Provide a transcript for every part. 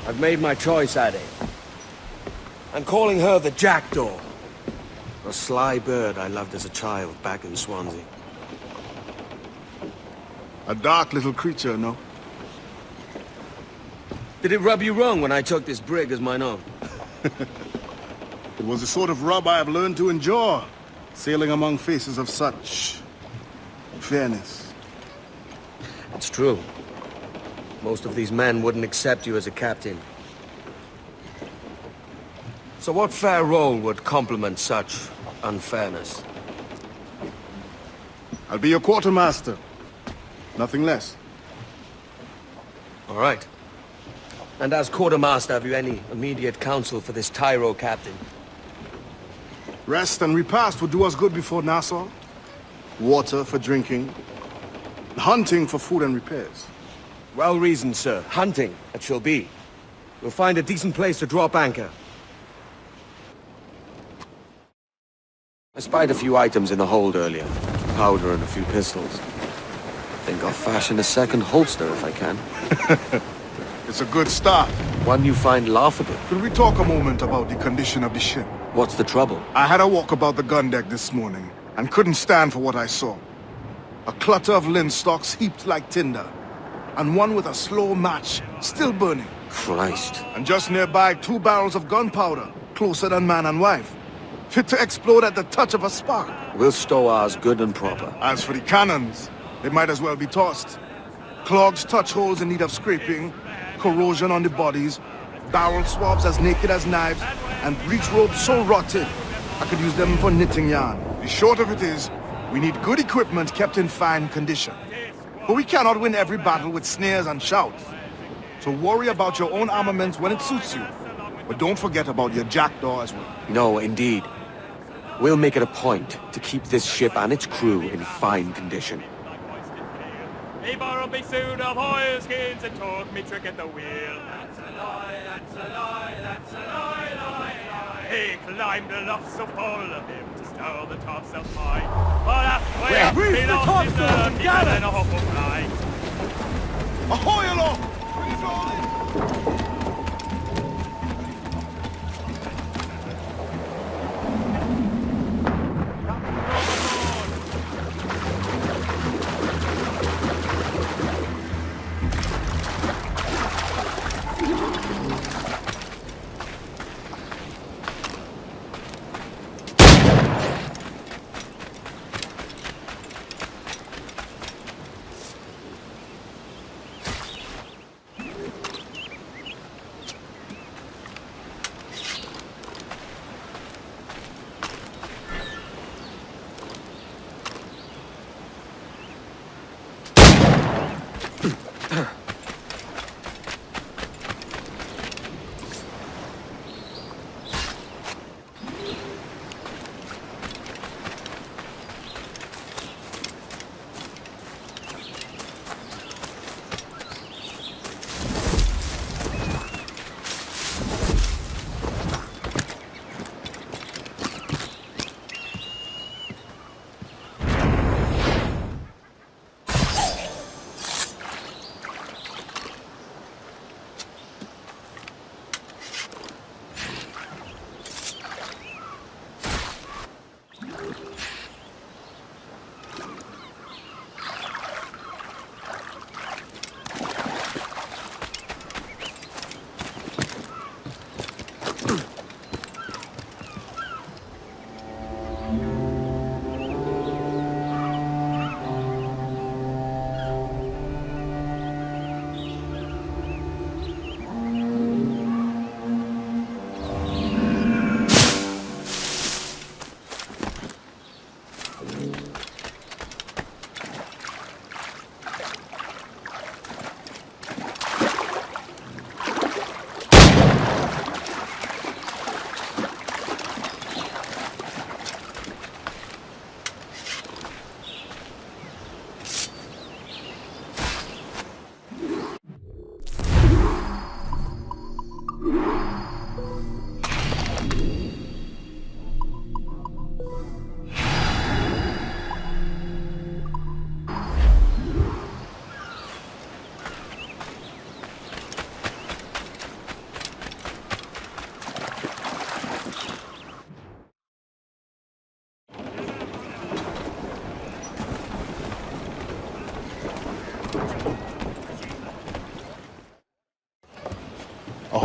I've made my choice, Addy. I'm calling her the Jackdaw. A sly bird I loved as a child back in Swansea. A dark little creature, no? Did it rub you wrong when I took this brig as mine own? It was the sort of rub I have learned to endure, sailing among faces of such fairness. It's true. Most of these men wouldn't accept you as a captain. So what fair role would complement such unfairness? I'll be your quartermaster. Nothing less. All right. And as quartermaster, have you any immediate counsel for this Tyro captain? Rest and repast would do us good before Nassau. Water for drinking. Hunting for food and repairs. Well reasoned, sir. Hunting, it shall be. We'll find a decent place to drop anchor. I spied a few items in the hold earlier. Powder and a few pistols. Think I'll fashion a second holster if I can. It's a good start. One you find laughable. Could we talk a moment about the condition of the ship? What's the trouble? I had a walk about the gun deck this morning, and couldn't stand for what I saw. A clutter of linstocks heaped like tinder, and one with a slow match, still burning. Christ. And just nearby, 2 barrels of gunpowder, closer than man and wife. Fit to explode at the touch of a spark. We'll stow ours good and proper. As for the cannons, they might as well be tossed. Clogged touch holes in need of scraping, corrosion on the bodies, barrel swabs as naked as knives, and breech ropes so rotted, I could use them for knitting yarn. The short of it is, we need good equipment kept in fine condition. But we cannot win every battle with snares and shouts. So worry about your own armaments when it suits you. But don't forget about your Jackdaw as well. No, indeed. We'll make it a point to keep this ship and its crew in fine condition. He borrowed me suit of oilskins and taught me trick at the wheel. That's a lie, that's a lie, that's a lie, lie, lie. He climbed the loft so full of him to stow the topsail high. But halfway he lost his nerve, he fell in a hopeful flight. Ahoy aloft! Freeze all in!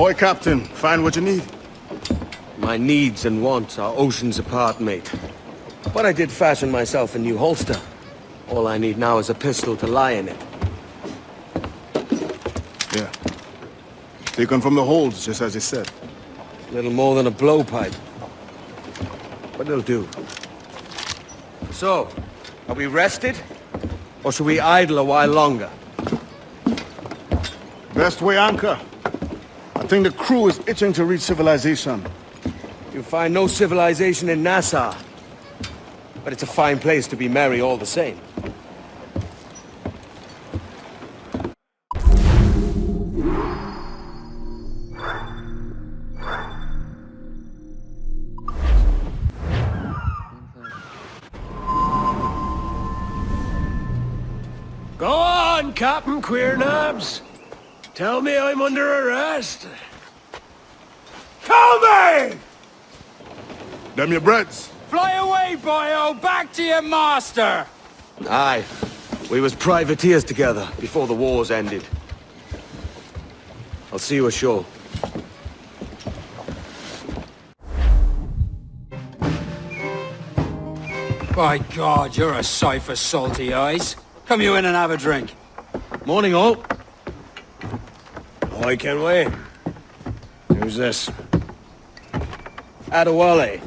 Ahoy, Captain. Find what you need. My needs and wants are oceans apart, mate. But I did fashion myself a new holster. All I need now is a pistol to lie in it. Yeah. Taken from the holds, just as you said. Little more than a blowpipe. But it'll do. So, are we rested? Or should we idle a while longer? Best way anchor. I think the crew is itching to reach civilization. You'll find no civilization in Nassau. But it's a fine place to be merry all the same. Go on, Captain Queernabs. Tell me I'm under arrest. Tell me! Them your breads. Fly away, boyo! Back to your master! Aye. We was privateers together before the wars ended. I'll see you ashore. By God, you're a sight for salty eyes. Come you in and have a drink. Morning, all. Ahoy, Kenway. Who's this? Adewale,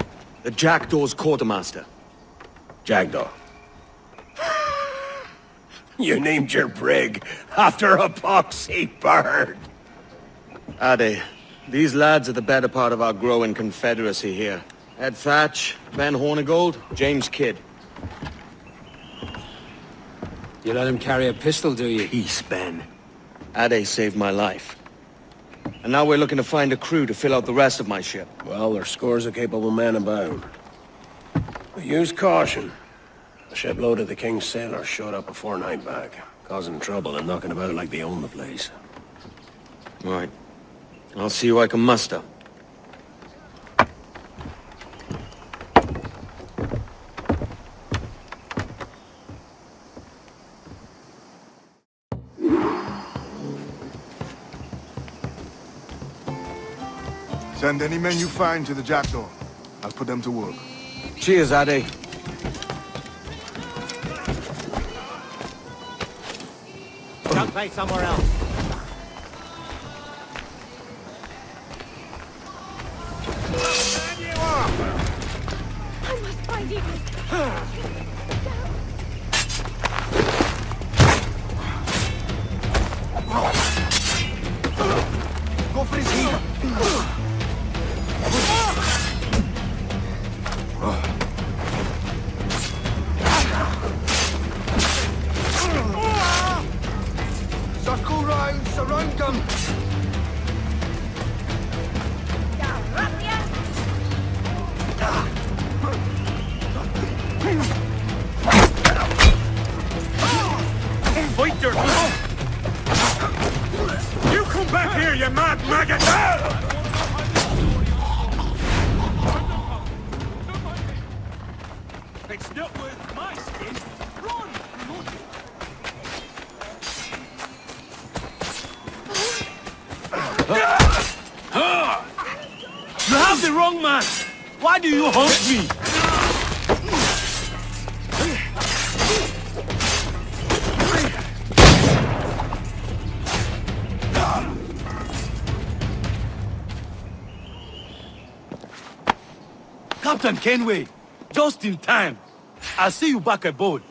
the Jackdaw's quartermaster. Jackdaw. You named your brig after a poxy bird. Ade, these lads are the better part of our growing confederacy here. Ed Thatch, Ben Hornigold, James Kidd. You let him carry a pistol, do you? Peace, Ben. Ade saved my life. And now we're looking to find a crew to fill out the rest of my ship. Well, there's scores of capable men about. But use caution. The shipload of the King's sailors showed up a fortnight back, causing trouble and knocking about like they own the place. Right. I'll see who I can muster. Send any men you find to the Jackdaw. I'll put them to work. Cheers, Ade. Jump bait somewhere else. I must find you. Go for his heel. Sakurai, surround them. Fighter! You come back here, you mad maggot! It's not worth my skin. Run! You have the wrong man! Why do you haunt me? Captain Kenway, just in time. I'll see you back aboard.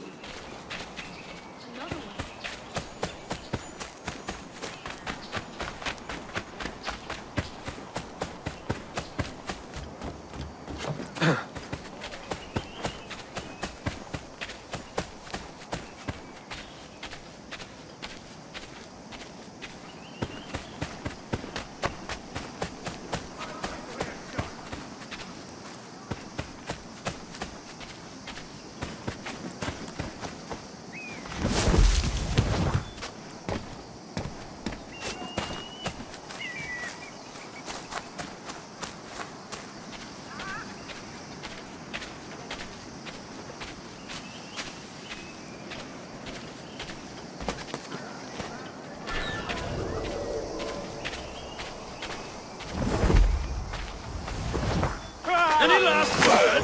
last word?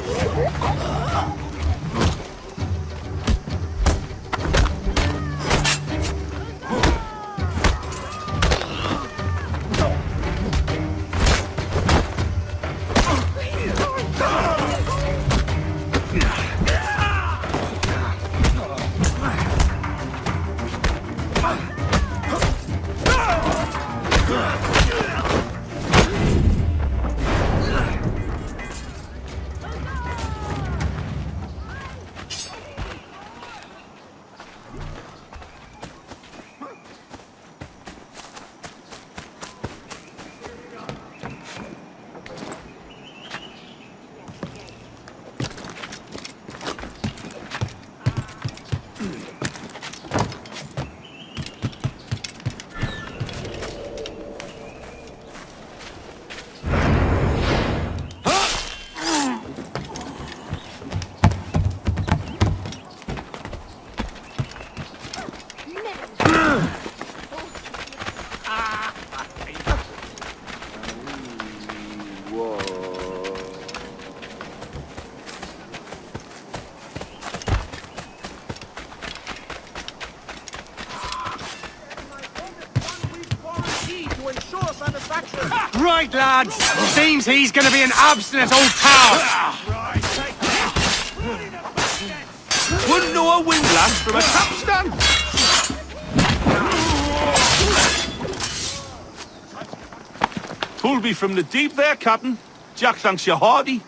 Right, lads. Seems he's gonna be an obstinate old cow. Wouldn't know a windlass from a capstan. Pulled me from the deep there, Captain. Jack thanks you hearty.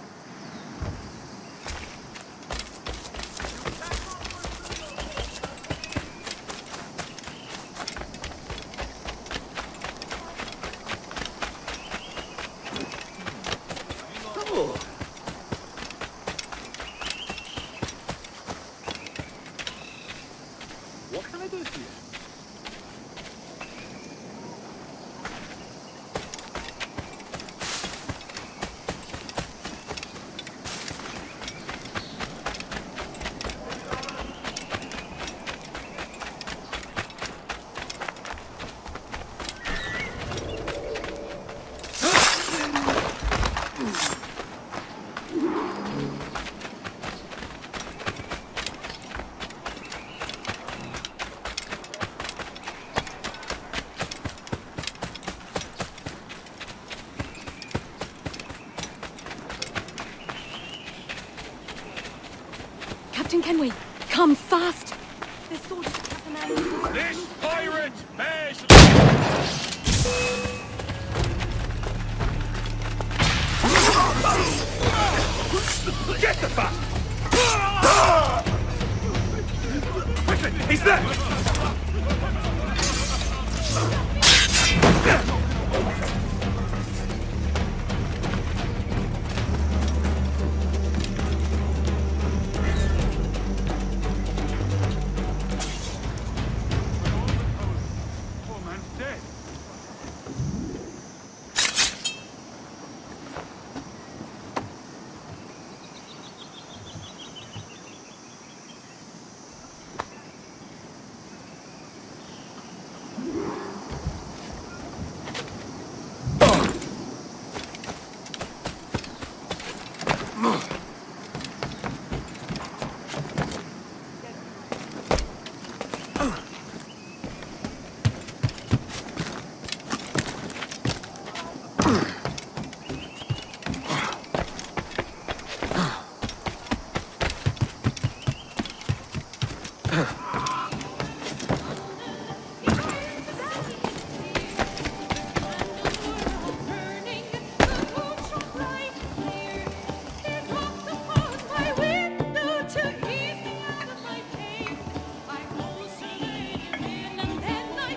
Captain Kenway, come fast! This sword is personality. This pirate bears... Get the fuck! He's there!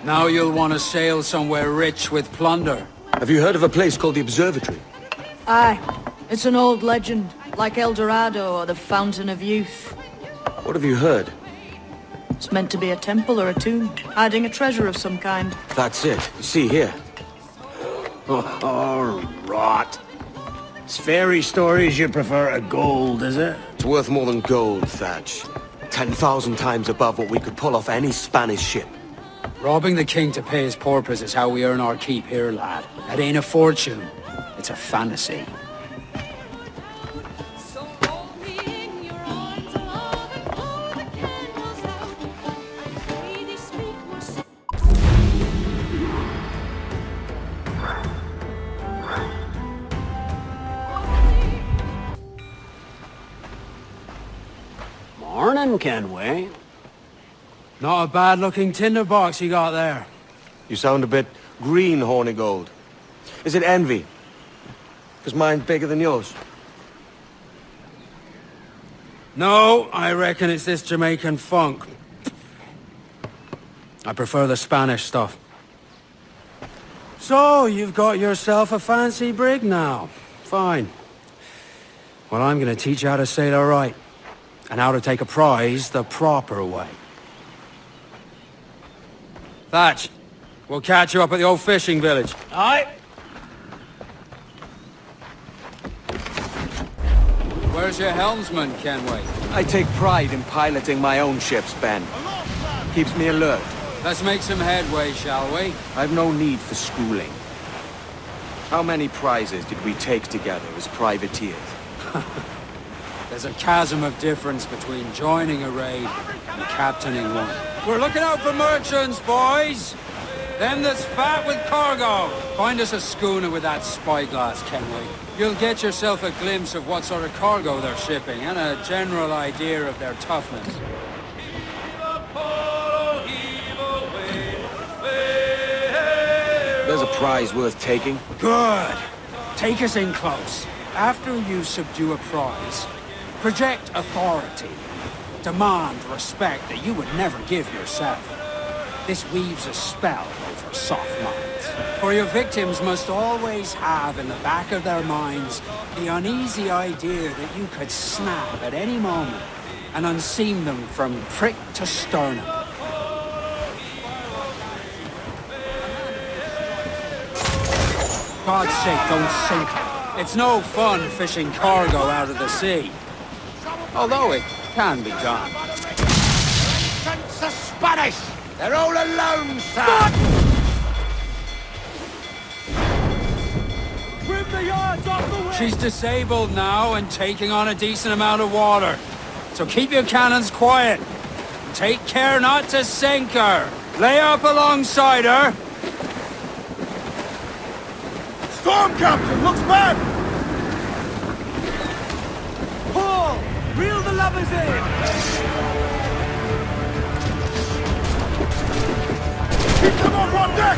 Now you'll want to sail somewhere rich with plunder. Have you heard of a place called the Observatory? Aye. It's an old legend, like El Dorado or the Fountain of Youth. What have you heard? It's meant to be a temple or a tomb, hiding a treasure of some kind. That's it. You see here. Oh, rot. It's fairy stories you prefer to gold, is it? It's worth more than gold, Thatch. 10,000 times above what we could pull off any Spanish ship. Robbing the king to pay his porpoise is how we earn our keep here, lad. That ain't a fortune. It's a fantasy. Kenway. Not a bad-looking tinderbox you got there. You sound a bit green, Hornigold. Is it envy? Because mine's bigger than yours. No, I reckon it's this Jamaican funk. I prefer the Spanish stuff. So, you've got yourself a fancy brig now. Fine. Well, I'm gonna teach you how to sail her right. And how to take a prize the proper way. Thatch, we'll catch you up at the old fishing village. Aye. Where's your helmsman, Kenway? I take pride in piloting my own ships, Ben. Keeps me alert. Let's make some headway, shall we? I've no need for schooling. How many prizes did we take together as privateers? There's a chasm of difference between joining a raid and captaining one. We're looking out for merchants, boys! Them that's fat with cargo! Find us a schooner with that spyglass, Kenway. You'll get yourself a glimpse of what sort of cargo they're shipping, and a general idea of their toughness. There's a prize worth taking. Good! Take us in close. After you subdue a prize, project authority. Demand respect that you would never give yourself. This weaves a spell over soft minds. For your victims must always have in the back of their minds the uneasy idea that you could snap at any moment and unseam them from prick to sternum. God's sake, don't sink her. It's no fun fishing cargo out of the sea. Although it can be done. The Spanish! They're all alone, sir! Trim the yards off the way! She's disabled now and taking on a decent amount of water. So keep your cannons quiet. And take care not to sink her. Lay up alongside her. Storm, Captain! Looks bad! Pull! Reel the lubbers in! Keep them off on deck!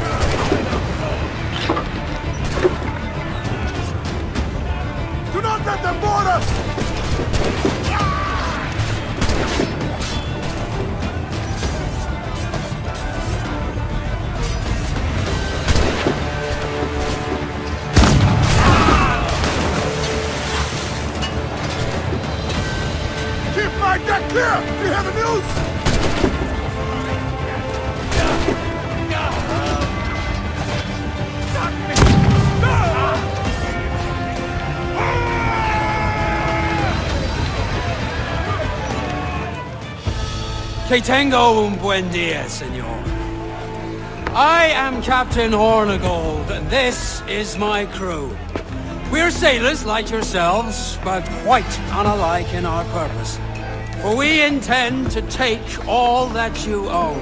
Do not let them board us! Keep my deck clear! Do you hear the news? Que tengo un buen dia, senor. I am Captain Hornigold, and this is my crew. We're sailors like yourselves, but quite unalike in our purpose. For we intend to take all that you own.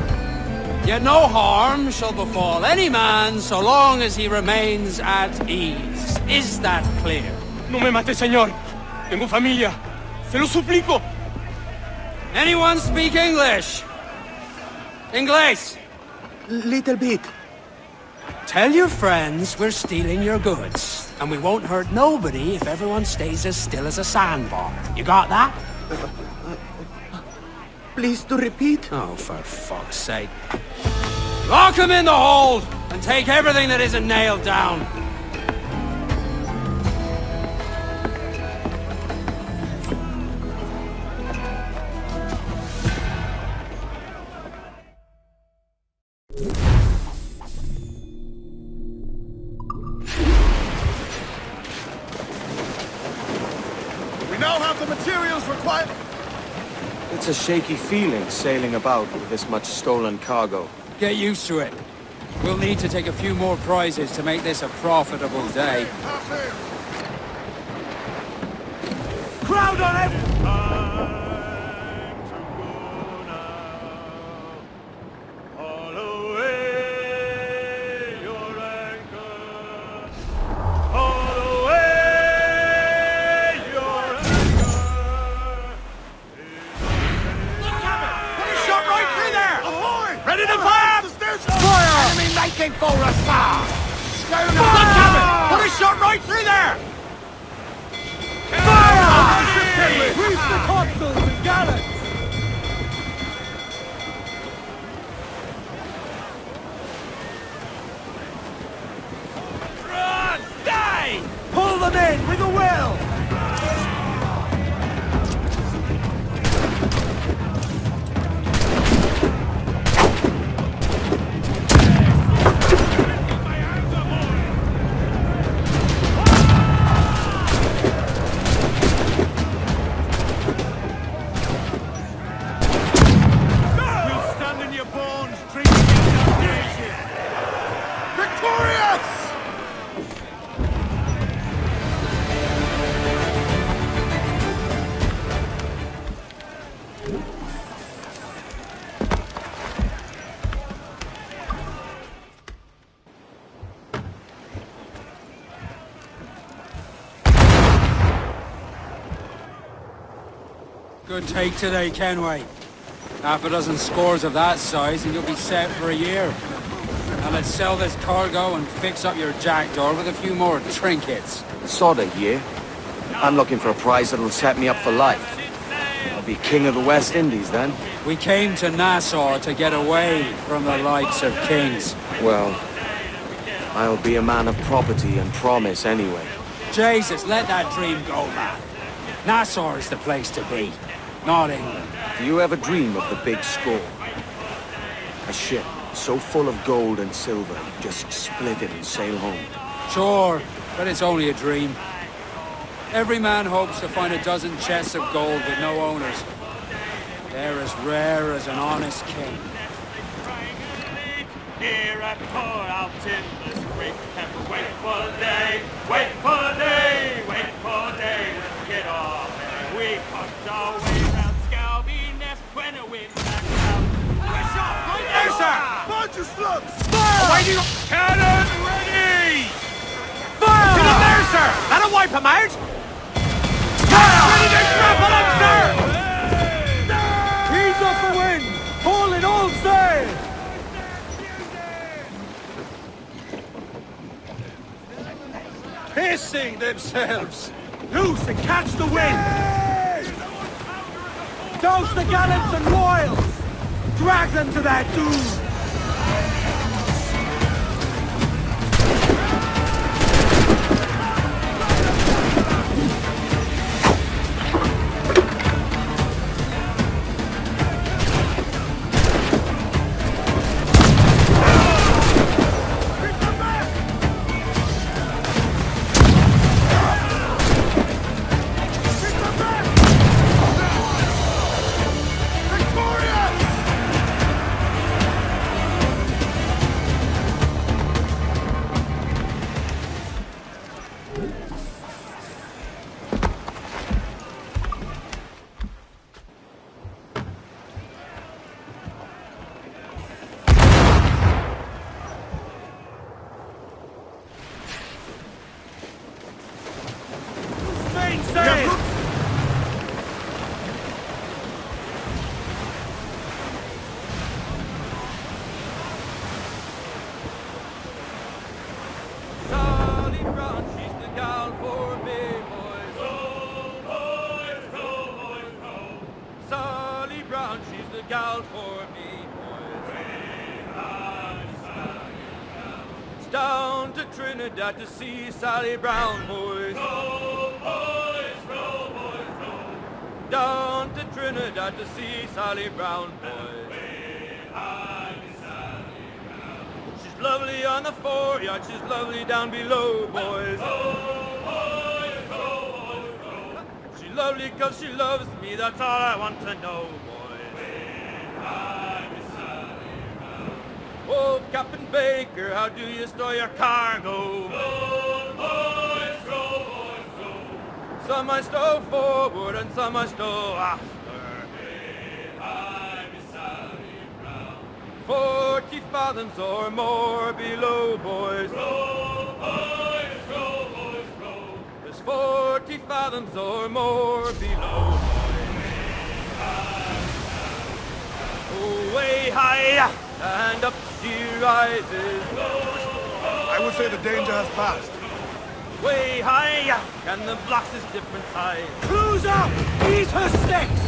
Yet no harm shall befall any man so long as he remains at ease. Is that clear? No me mate, señor. Tengo familia. Se lo suplico. Anyone speak English? Inglés? Little bit. Tell your friends we're stealing your goods, and we won't hurt nobody if everyone stays as still as a sandbar. You got that? Please to repeat. Oh, for fuck's sake. Lock him in the hold, and take everything that isn't nailed down. We now have the materials required. It's a shaky feeling sailing about with this much stolen cargo. Get used to it. We'll need to take a few more prizes to make this a profitable day. Crowd on it! waiting for us, sir? Look, Captain! Put a shot right through there! Fire! Grease the topsails and gallants! Run! Die! Pull them in with a will! Good take today, Kenway. Half a dozen scores of that size and you'll be set for a year. Now let's sell this cargo and fix up your Jackdaw with a few more trinkets. Sort of, yeah. I'm looking for a prize that'll set me up for life. I'll be king of the West Indies then. We came to Nassau to get away from the likes of kings. Well, I'll be a man of property and promise anyway. Jesus, let that dream go, man. Nassau is the place to be, not England. Do you ever dream of the big score? A ship so full of gold and silver, you just split it and sail home. Sure, but it's only a dream. Every man hopes to find a dozen chests of gold with no owners. They're as rare as an honest king. Here at pour out timbers, quick and wait for the day, wait for the day, wait for the day, let's get off. We push our way round Scalby Nest when the wind backs out. Push off, right there, sir! Bunch of slugs! Fire! Cannon ready! Fire! Get up there, sir! That'll wipe him out! Fire! Ready to grapple him, sir! He's off the wind! Hauling all sail! Hissing themselves! Loose and catch the wind! Douse the gallants and royals! Drag them to their doom! Down to Trinidad to see Sally Brown, boys. Row, boys, row, boys, row. Down to Trinidad to see Sally Brown, boys. She's lovely on the foreyard, she's lovely down below, boys. Row, boys, row, boys, row. She's lovely 'cause she loves me, that's all I want to know, boys. Oh, Captain Baker, how do you store your cargo? Row, boys, row, boys, row. Some I stow forward and some I stow after. 40 fathoms or more below, boys. Row, boys, row, boys, row. There's 40 fathoms or more below, boys. Oh, way high. and up she rises. I would say the danger has passed. Way high, and the blocks is different size. Cruise up! Ease her sticks!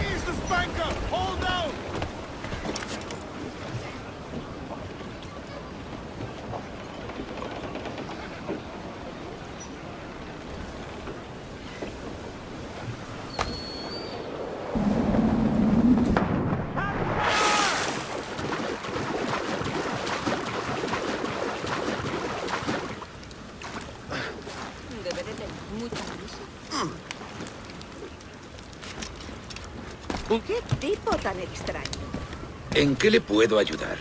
Ease the spanker! Hold down! ¿Qué tipo tan extraño? ¿En qué le puedo ayudar?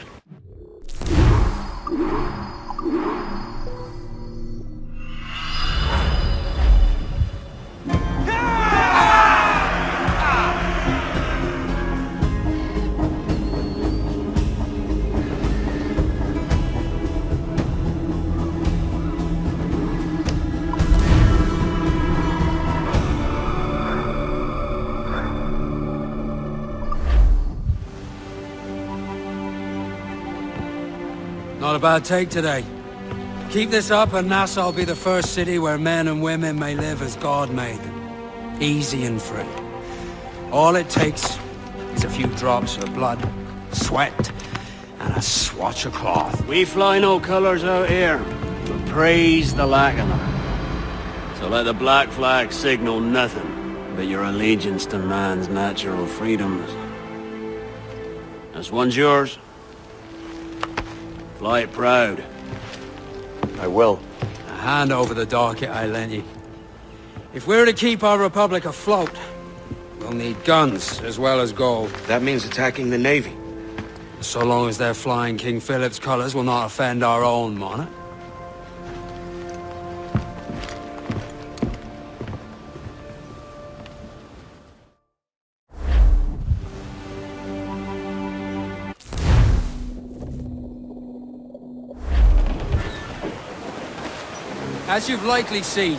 Not a bad take today. Keep this up and Nassau will be the first city where men and women may live as God made them. Easy and free. All it takes is a few drops of blood, sweat, and a swatch of cloth. We fly no colours out here, but praise the lack of them. So let the black flag signal nothing but your allegiance to man's natural freedoms. This one's yours. Fly it proud. I will. A hand over the docket I lent you. If we're to keep our republic afloat, we'll need guns as well as gold. That means attacking the Navy. So long as they're flying King Philip's colours will not offend our own monarch. As you've likely seen,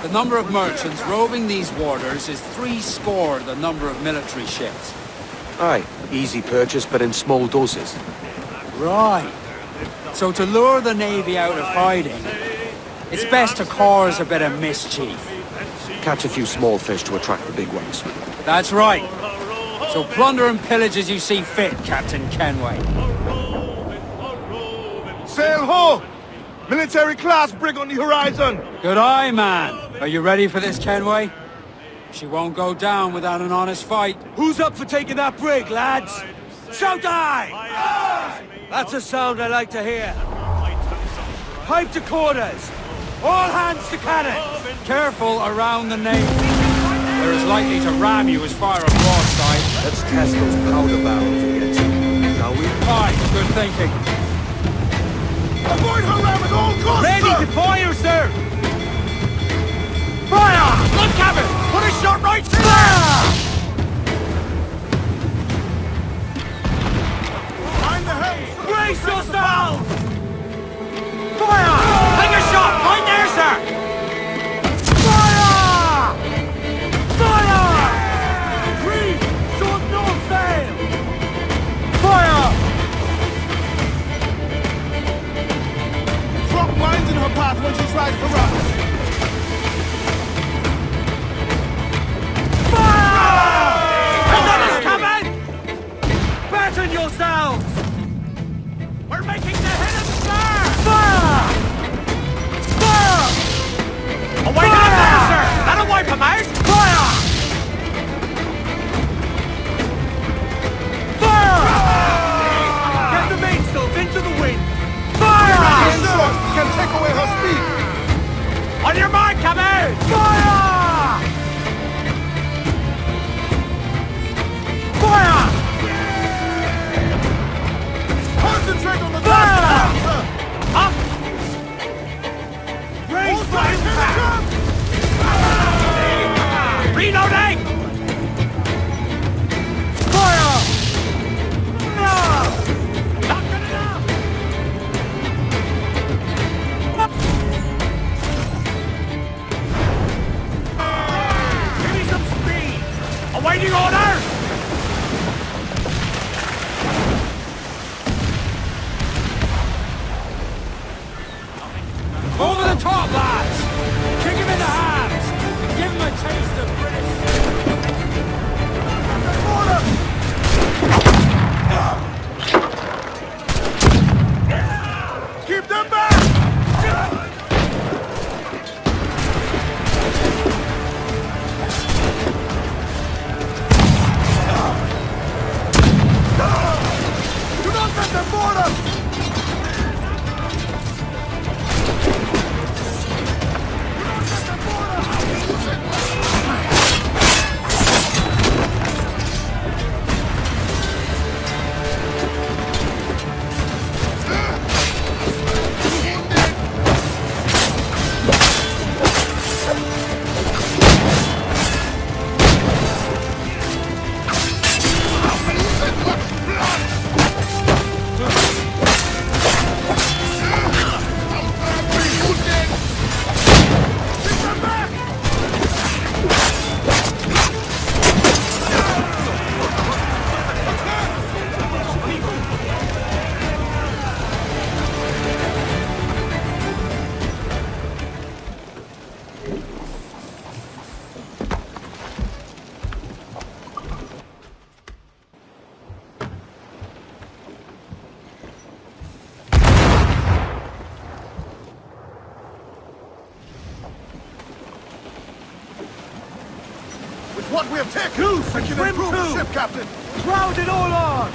the number of merchants roving these waters is 70 the number of military ships. Aye, easy purchase, but in small doses. Right. So to lure the Navy out of hiding, it's best to cause a bit of mischief. Catch a few small fish to attract the big ones. That's right. So plunder and pillage as you see fit, Captain Kenway. Sail ho! Military class brig on the horizon! Good eye, man. Are you ready for this, Kenway? She won't go down without an honest fight. Who's up for taking that brig, lads? Shout aye! That's a sound I like to hear. Pipe to quarters! All hands to cannons! Careful around the navy. They're as likely to ram you as fire a broadside. Let's test those powder barrels against them, shall we? Aye, good thinking. Avoid her ram at all costs! Ready to fire, sir! Fire! Look, cabin! Put a shot right through there! Find the helm! Brace yourselves! Fire! Take a shot! Right there, sir! Fire! Fire! Reef! Short north sail! Fire! Drop mines in her path when she tries to run! Another's coming! Batten yourselves! We're making the head of the star! Fire! Fire! Away down there, sir! That'll wipe him out! Fire! Fire! Get the mainsails into the wind! Fire! This shot can take away her speed! On your mark, come out! Fire! Fire! Concentrate on the Fire! Up! Raise by impact! Top lads! Kick him in the hands! Give him a taste of British... Keep them back! Do not let them board us! What we have taken! Loose! I can improve the ship, Captain! Crowd it all on!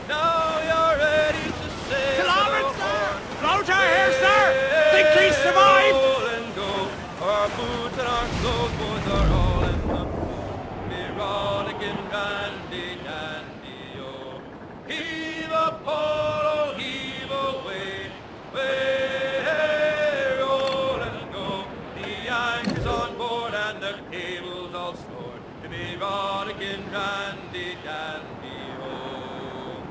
Now you're ready to sail. Kilometers, sir! Floater here, sir! Think he survived? Roll and go. Our boots and our clothes boys are all in the pool. Be rollicking randy dandy, oh. Heave a pole, heave away. Way, roll and go. The anchor's on board and the cable's all stored. To be rollicking randy dandy, oh.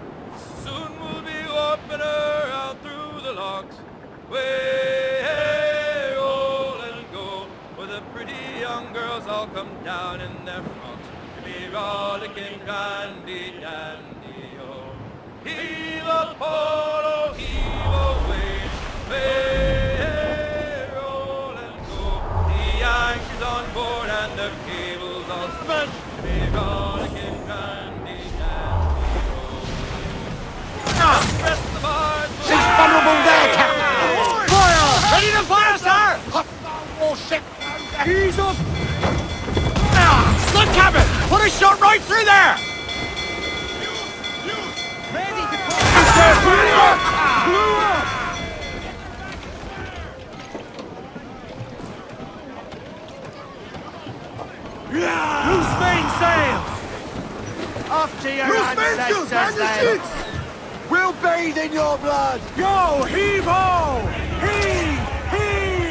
Soon we'll be warping her out through the locks. Way, roll and go. Where the pretty young girls all come down in their frocks. To be rollicking randy dandy, oh. Heave a pole, heave away. Way, roll and go. The anchor's on board and the cable's all spent. To be rollicking randy dandy, oh. Press the bars. She's vulnerable there, Captain! Fire! Ready to fire, sir! Warship! Ease up! Look, Captain! Put a shot right through there! Ready to Loose mainsails! Off to your ancestors, lads! We'll bathe in your blood! Go! Heave-ho! Heave! Heave!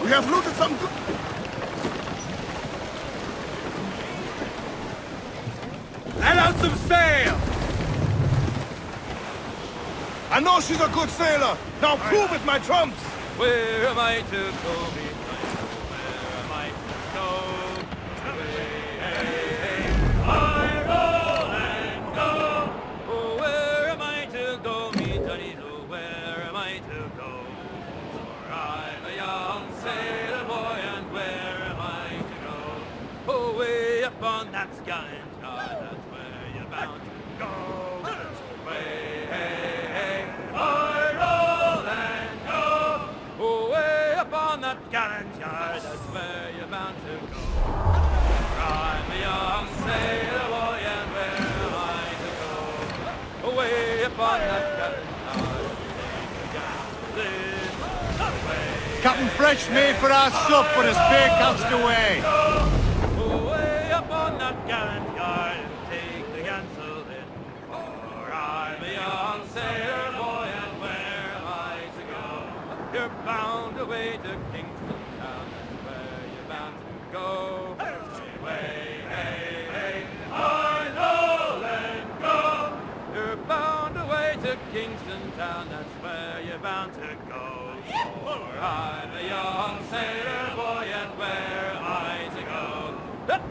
We have looted some good... Let out some sail! I know she's a good sailor! Now prove it, my trumps! Where am I to go? Where am I to go? I roll and go. Oh, where am I to go, me Johnny? Oh, where am I to go? For I'm a young sailor boy, and where am I to go? Oh, way up on that gallant yard, that's where you're bound to go. Way, I roll and go. Oh, way up on that gallant yard, that's where you're bound to go. I'm a young sailor boy, and where am I to go? Away fresh meat for our sup when a spear comes away. Away up on that gallant yard and take the gansel in. For I'm a young sailor boy, and where am I to go? You're bound away to Kingston town, that's where you're bound to go. Way, hey, hey, Ireland go. You're bound away to Kingston town, that's where you're bound to go. For I'm a young sailor boy, and where am I to go? Hup!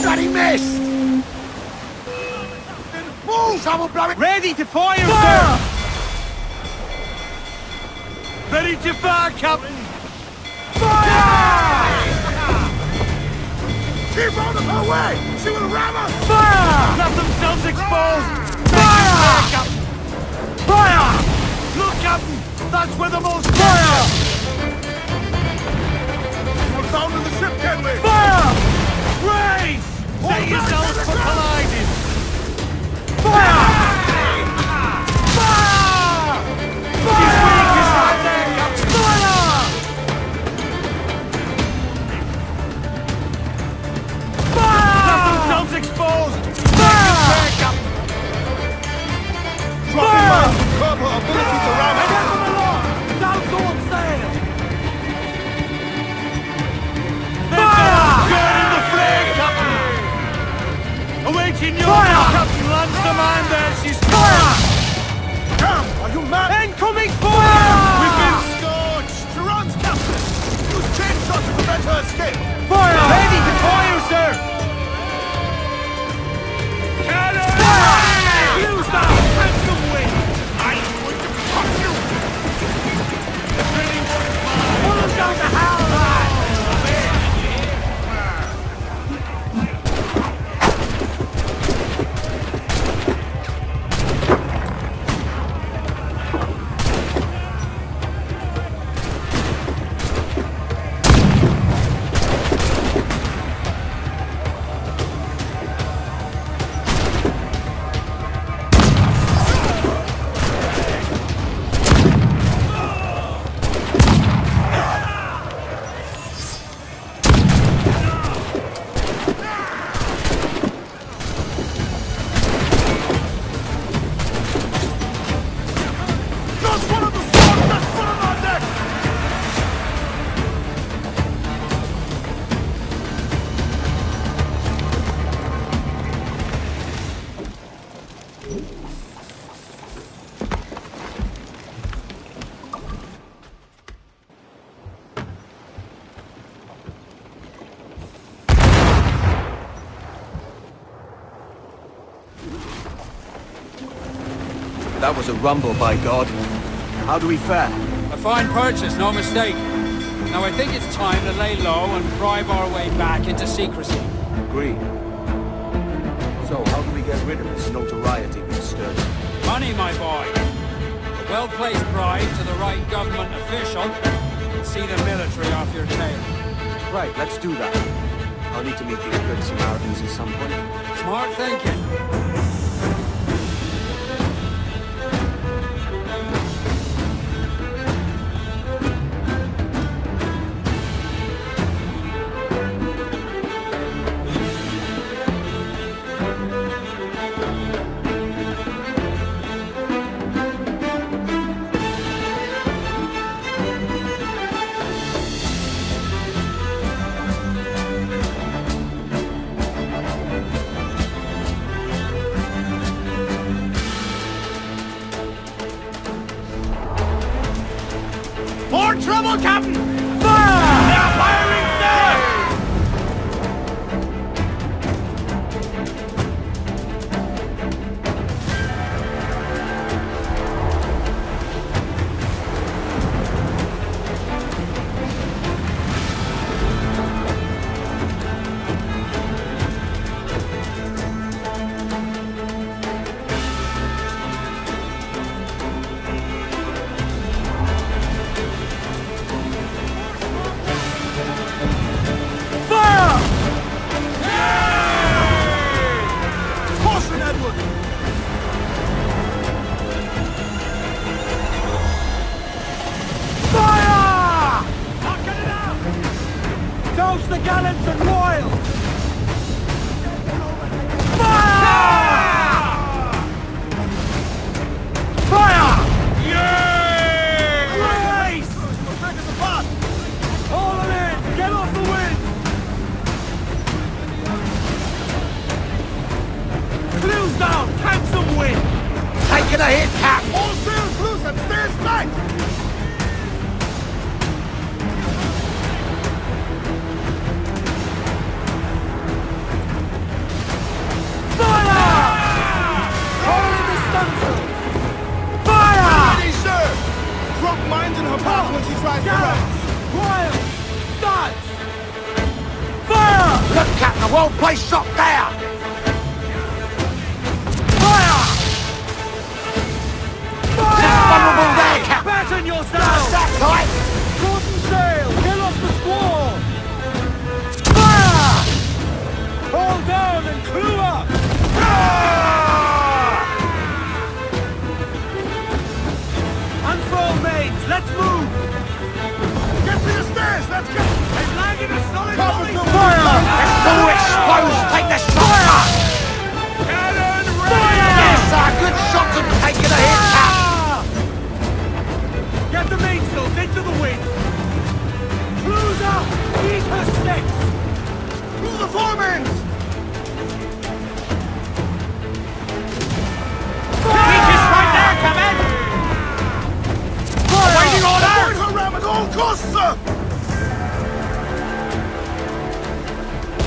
Bloody missed! Move! Someone blow it! Ready to fire, sir! Ready to fire, Captain! Fire! Keep out of her way! She will ram us! Fire! Let themselves exposed! Fire! Captain! Fire! Look, Captain! That's where the most fire! We're found in the ship, Kenway! Fire! Race! Set yourselves for colliding! Fire! Fire! She's weakest right there, Captain! Fire! Fire! Let themselves exposed! Fire! Captain! Dropping mines to curb her ability to ram And us! get them along! Down sword sail! Fire! Good in the fray, Captain! Awaiting your Captain lands the man there, she's fire! Come! Are you mad? Incoming fire! We've been scorched! She runs, Captain! Use chain shot to prevent her escape! Fire! Ready to fire, sir! Cannon! Fire! Use that! Handsome wing! I'm going to punch you! Pull them down to hell, lad! That was a rumble, by God. How do we fare? A fine purchase, no mistake. Now I think it's time to lay low and bribe our way back into secrecy. Agreed. So, how do we get rid of this notoriety we've stirred? Money, my boy. A well-placed bribe to the right government official will see the military off your tail. Right, let's do that. I'll need to meet these good Samaritans at some point. Smart thinking. More trouble, Captain! Fire! They're firing, sir! Gallants and royals! Fire! Fire! Yeah! Race! All in! Get off the wind! Clews down! Catch some wind! Taking a hit, Cap! All sails loose and stay tight! Drop mines in her path when she tries to run. Royal! Start! Fire! Look, Captain, a well-placed shot there! Fire! Just vulnerable there, Captain! Batten yourself! That tight! Shorten sail! Get off the squall! Fire! Hold down and clew up! Unfurl mains! Let's move! Get to the stairs! Let's go! They've landed a solid Cover volley! to Fire! Let's do it! Expose! Take the shot! Cannon ready! Yes, sir! Good shot and taking a hit, Cap! Get the mainsails into the wind! Cruise up! Ease her sticks! Through the foremans! Weakest right there, Command! Awaiting order! Avoid her ram at all costs, sir!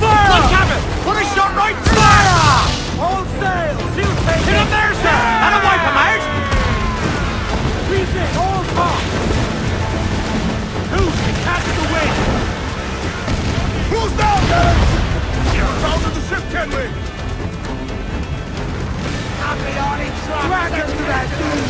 Fire! One cabin! Put a shot right through Fire! All sail! Seal take it! Hit him there, sir! And a wipe him out! Squeeze in, all top! Loose and catch the wind! Close down, guys! Down to the ship, Kenway! Drag him to that dude!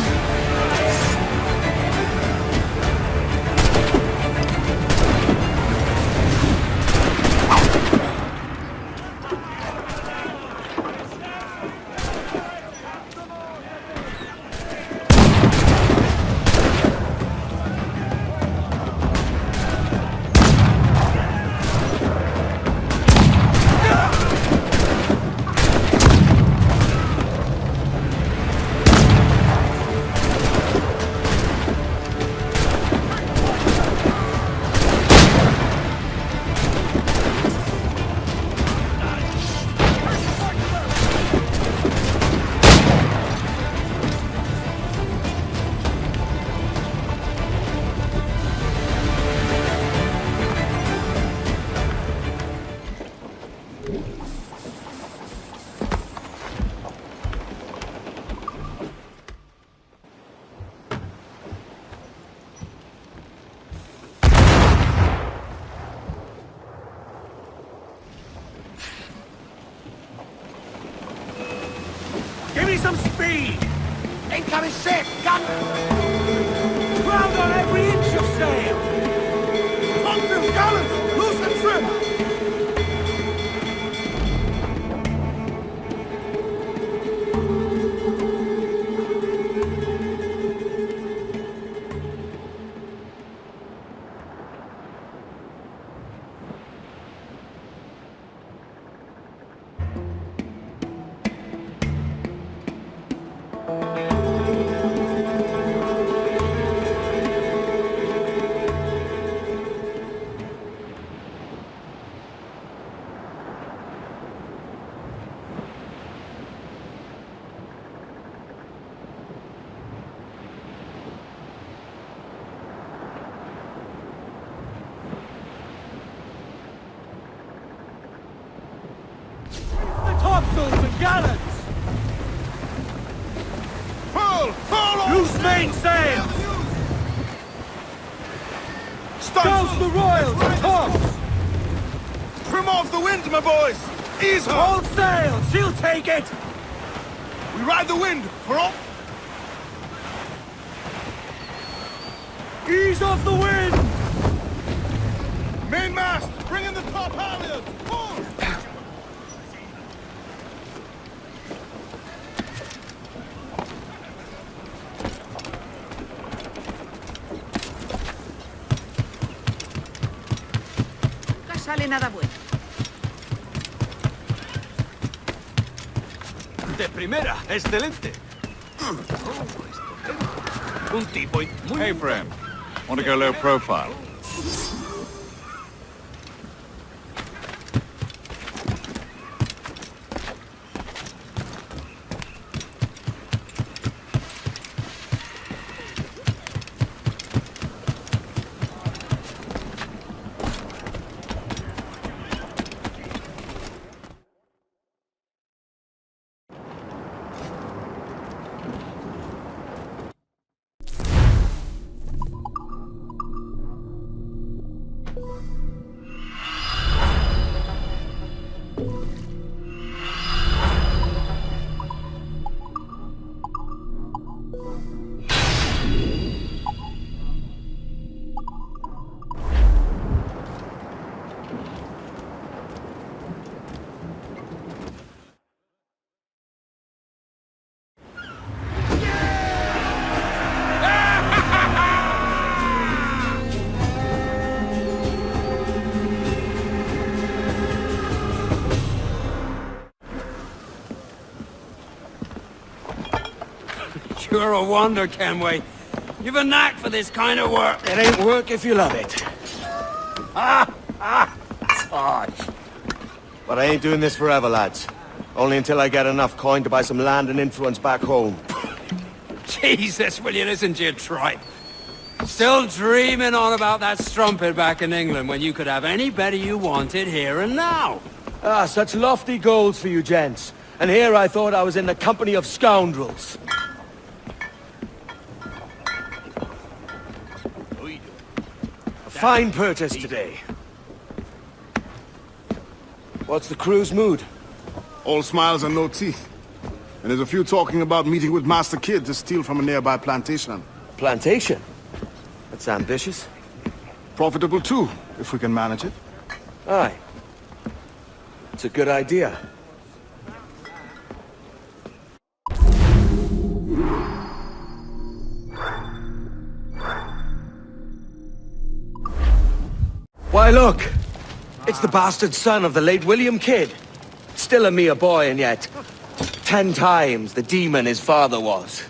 Give me some speed! Incoming ship! Gun! Ground on every inch of sail! Topsails, gallants! Loose and trim! Topsails and gallants! Furl Loose mainsail! Stuns! Douse the royals and tops! Trim off the wind, my boys! Ease her! All sail! She'll take it! We ride the wind for all... Ease off the wind! Mainmast! Bring in the top halyards! Pull! Nunca sale nada bueno. de primera. Excelente. Un tipo muy... Hey, friend. Want to go low profile? You're a wonder, Kenway. You've a knack for this kind of work. It ain't work if you love it. Touch. But I ain't doing this forever, lads. Only until I get enough coin to buy some land and influence back home. Jesus, will you listen to your tripe? Still dreaming on about that strumpet back in England when you could have anybody you wanted here and now. Ah, such lofty goals for you gents. And here I thought I was in the company of scoundrels. A fine purchase today. What's the crew's mood? All smiles and no teeth. And there's a few talking about meeting with Master Kidd to steal from a nearby plantation. Plantation? That's ambitious. Profitable too, if we can manage it. Aye. It's a good idea. Why, look! It's the bastard son of the late William Kidd. Still a mere boy, and yet 10 times the demon his father was.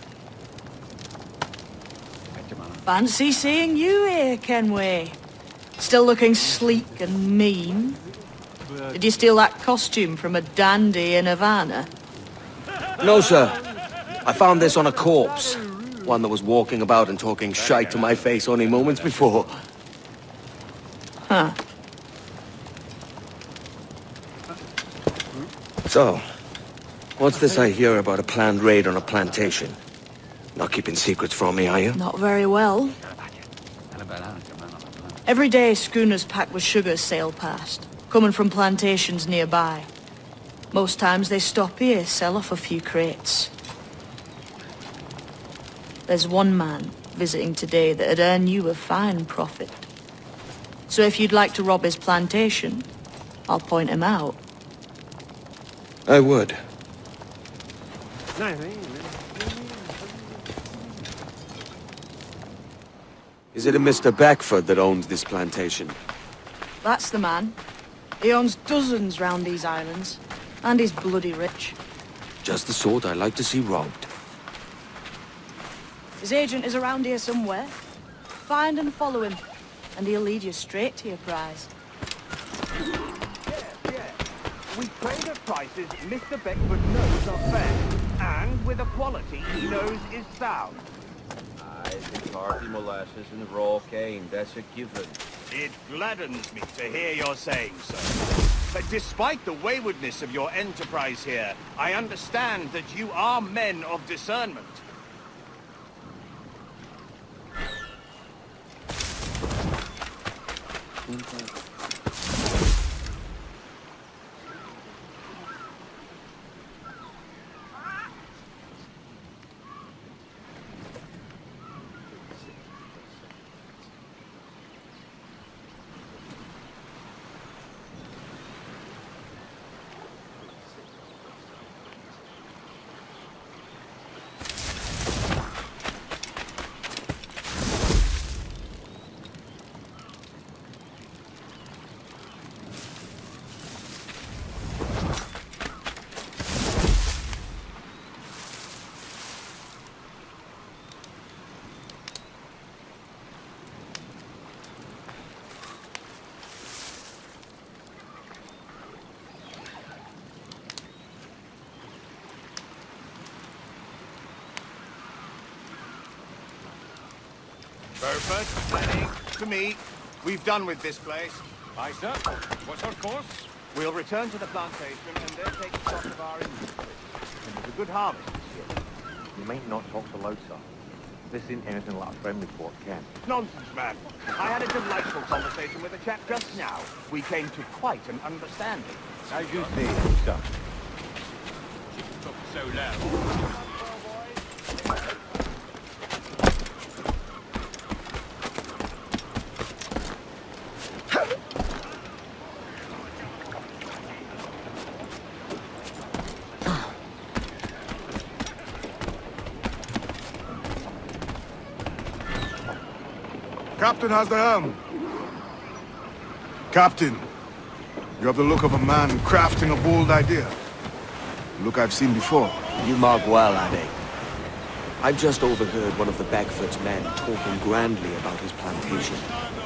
Fancy seeing you here, Kenway. Still looking sleek and mean. Did you steal that costume from a dandy in Havana? No, sir. I found this on a corpse. One that was walking about and talking shite to my face only moments before. Huh. So, what's this I hear about a planned raid on a plantation? Not keeping secrets from me, are you? Not very well. Every day schooners packed with sugar sail past, coming from plantations nearby. Most times they stop here, sell off a few crates. There's one man visiting today that'd earn you a fine profit. So if you'd like to rob his plantation, I'll point him out. I would. Is it a Mr. Beckford that owns this plantation? That's the man. He owns dozens round these islands, and he's bloody rich. Just the sort I like to see robbed. His agent is around here somewhere. Find and follow him, and he'll lead you straight to your prize. We trade at prices Mr. Beckford knows are fair, and with a quality he knows is sound. Aye, the tarty molasses and the raw cane, that's a given. It gladdens me to hear you're saying so. But despite the waywardness of your enterprise here, I understand that you are men of discernment. Burford, Manning, to me. We've done with this place. Aye, sir. What's our course? We'll return to the plantation and then take stock of our inventory. And it's a good harvest this year. You might not talk so loud, sir. This ain't anything like a friendly fort, Ken. Nonsense, man. I had a delightful conversation with a chap just now. We came to quite an understanding. As you say, sir. Talk so loud. Captain has the helm. Captain, you have the look of a man crafting a bold idea. A look I've seen before. You mark well, Addy. I've just overheard one of the Beckford's men talking grandly about his plantation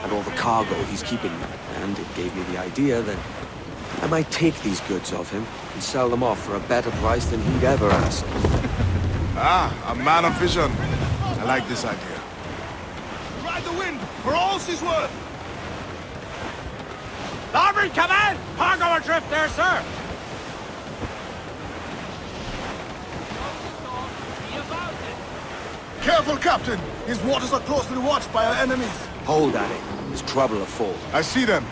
and all the cargo he's keeping there, and it gave me the idea that I might take these goods off him and sell them off for a better price than he'd ever ask. Ah, a man of vision. I like this idea. Ride the wind, for all she's worth! Larboard, come in! Cargo adrift there, sir! Careful, Captain! His waters are closely watched by our enemies. Hold, Addy. There's trouble afoot. I see them.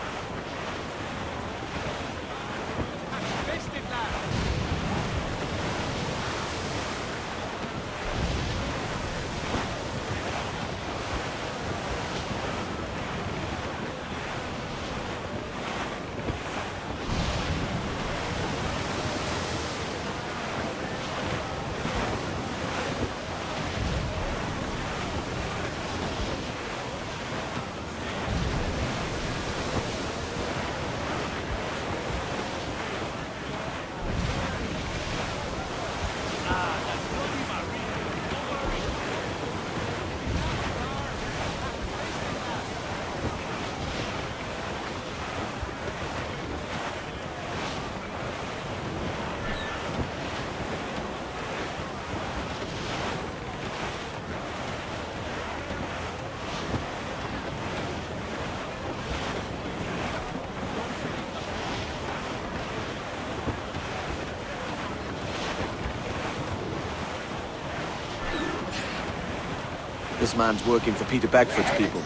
This man's working for Peter Beckford's people.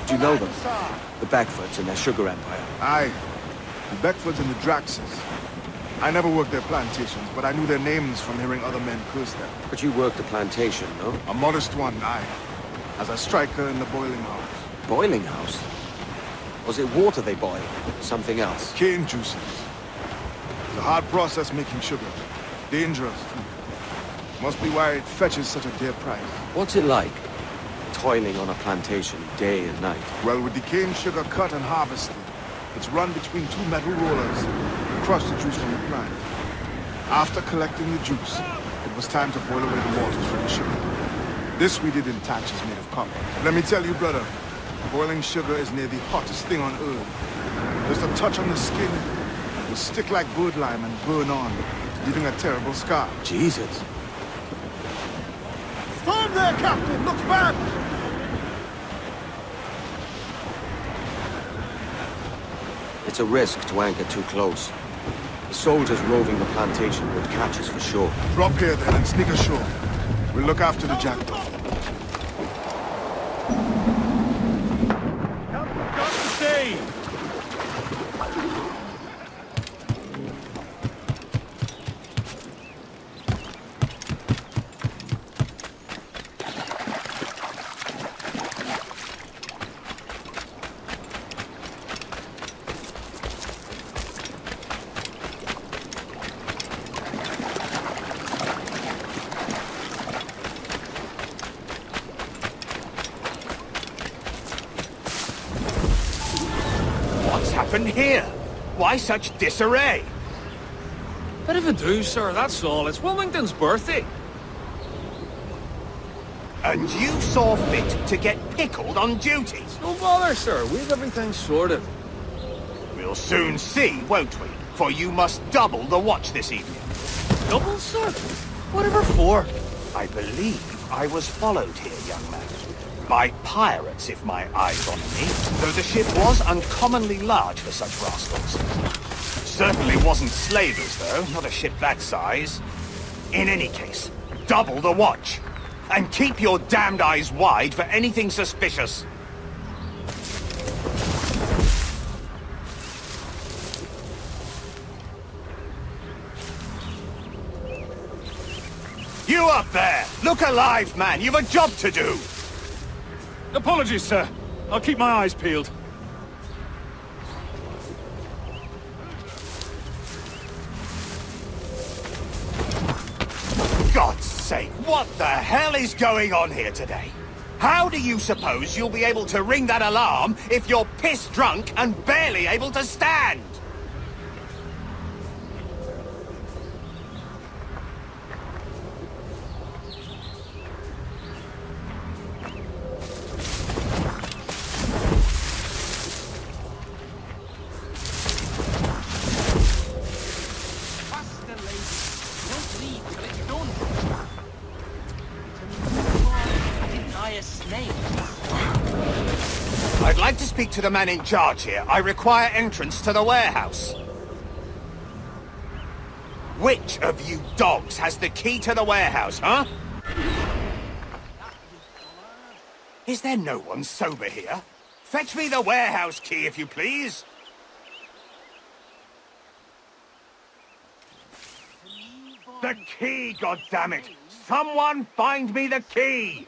Do you know them? The Beckfords and their sugar empire. Aye. The Beckfords and the Draxes. I never worked their plantations, but I knew their names from hearing other men curse them. But you worked a plantation, no? A modest one, aye. As a striker in the boiling house. Boiling house? Was it water they boiled? Something else? Cane juices. It's a hard process making sugar. Dangerous, too. Must be why it fetches such a dear price. What's it like? Toiling on a plantation day and night. Well, with the cane sugar cut and harvested, it's run between two metal rollers and crush the juice from the plant. After collecting the juice, it was time to boil away the waters from the sugar. This we did in Thatch is made of copper. Let me tell you, brother, boiling sugar is near the hottest thing on earth. Just a touch on the skin will stick like bird lime and burn on, leaving a terrible scar. Jesus. Storm there, Captain! Looks bad! It's a risk to anchor too close. The soldiers roving the plantation would catch us for sure. Drop here then and sneak ashore. We'll look after the Jackdaw. Got to see! Here? Why such disarray? Bit of a do, sir, that's all. It's Wilmington's birthday. And you saw fit to get pickled on duty? No bother, sir. We've everything sorted. We'll soon see, won't we? For you must double the watch this evening. Double, sir? Whatever for? I believe I was followed here, young man. by pirates, if my eyes honour me, though the ship was uncommonly large for such rascals. Certainly wasn't slavers, though, not a ship that size. In any case, double the watch. And keep your damned eyes wide for anything suspicious. You up there! Look alive, man! You've a job to do! Apologies, sir. I'll keep my eyes peeled. God's sake, what the hell is going on here today? How do you suppose you'll be able to ring that alarm if you're piss drunk and barely able to stand? I'd like to speak to the man in charge here. I require entrance to the warehouse. Which of you dogs has the key to the warehouse, huh? Is there no one sober here? Fetch me the warehouse key, if you please. The key, goddammit! Someone find me the key!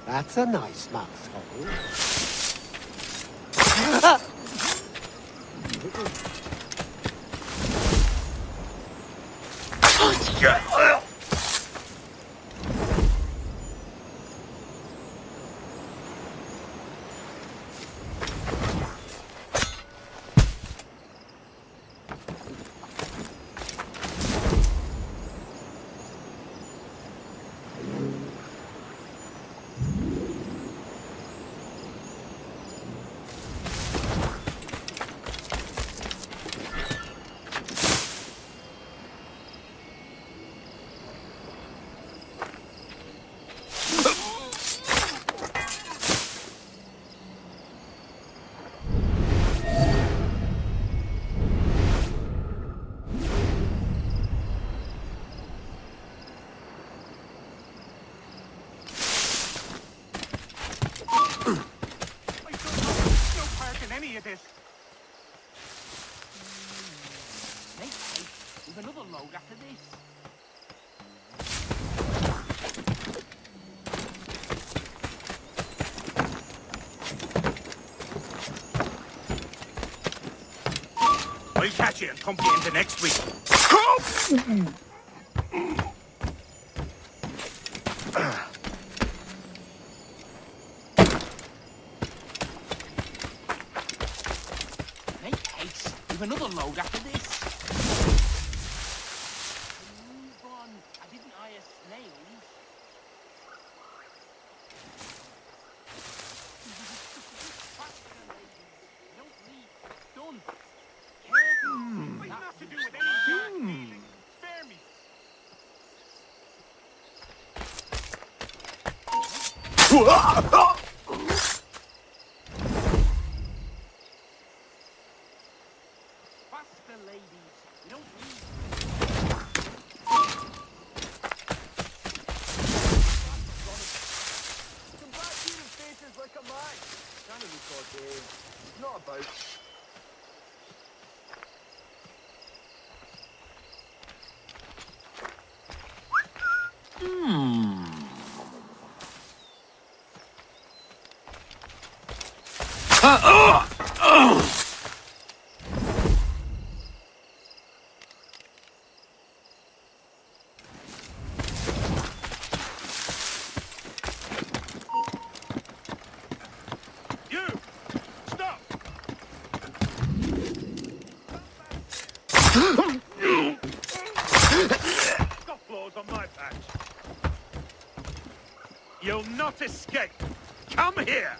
That's a nice mouthful. I'll catch you and pump you into next week. Make haste. We've another load after this. Move on. I didn't hire snails. Faster, lady. Don't leave. You'll not escape. Come here.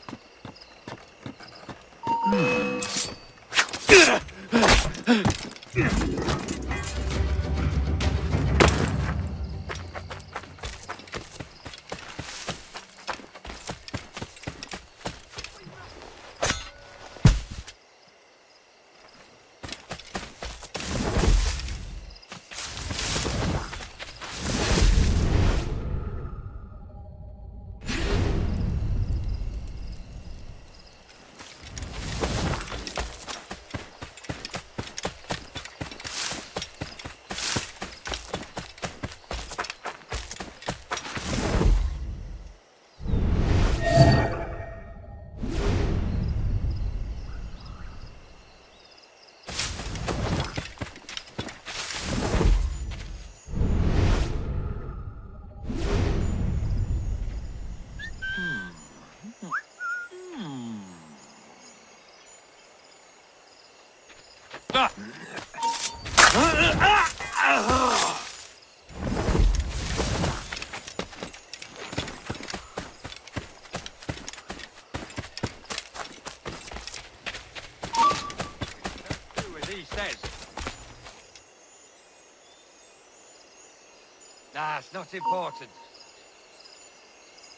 Nah, it's not important.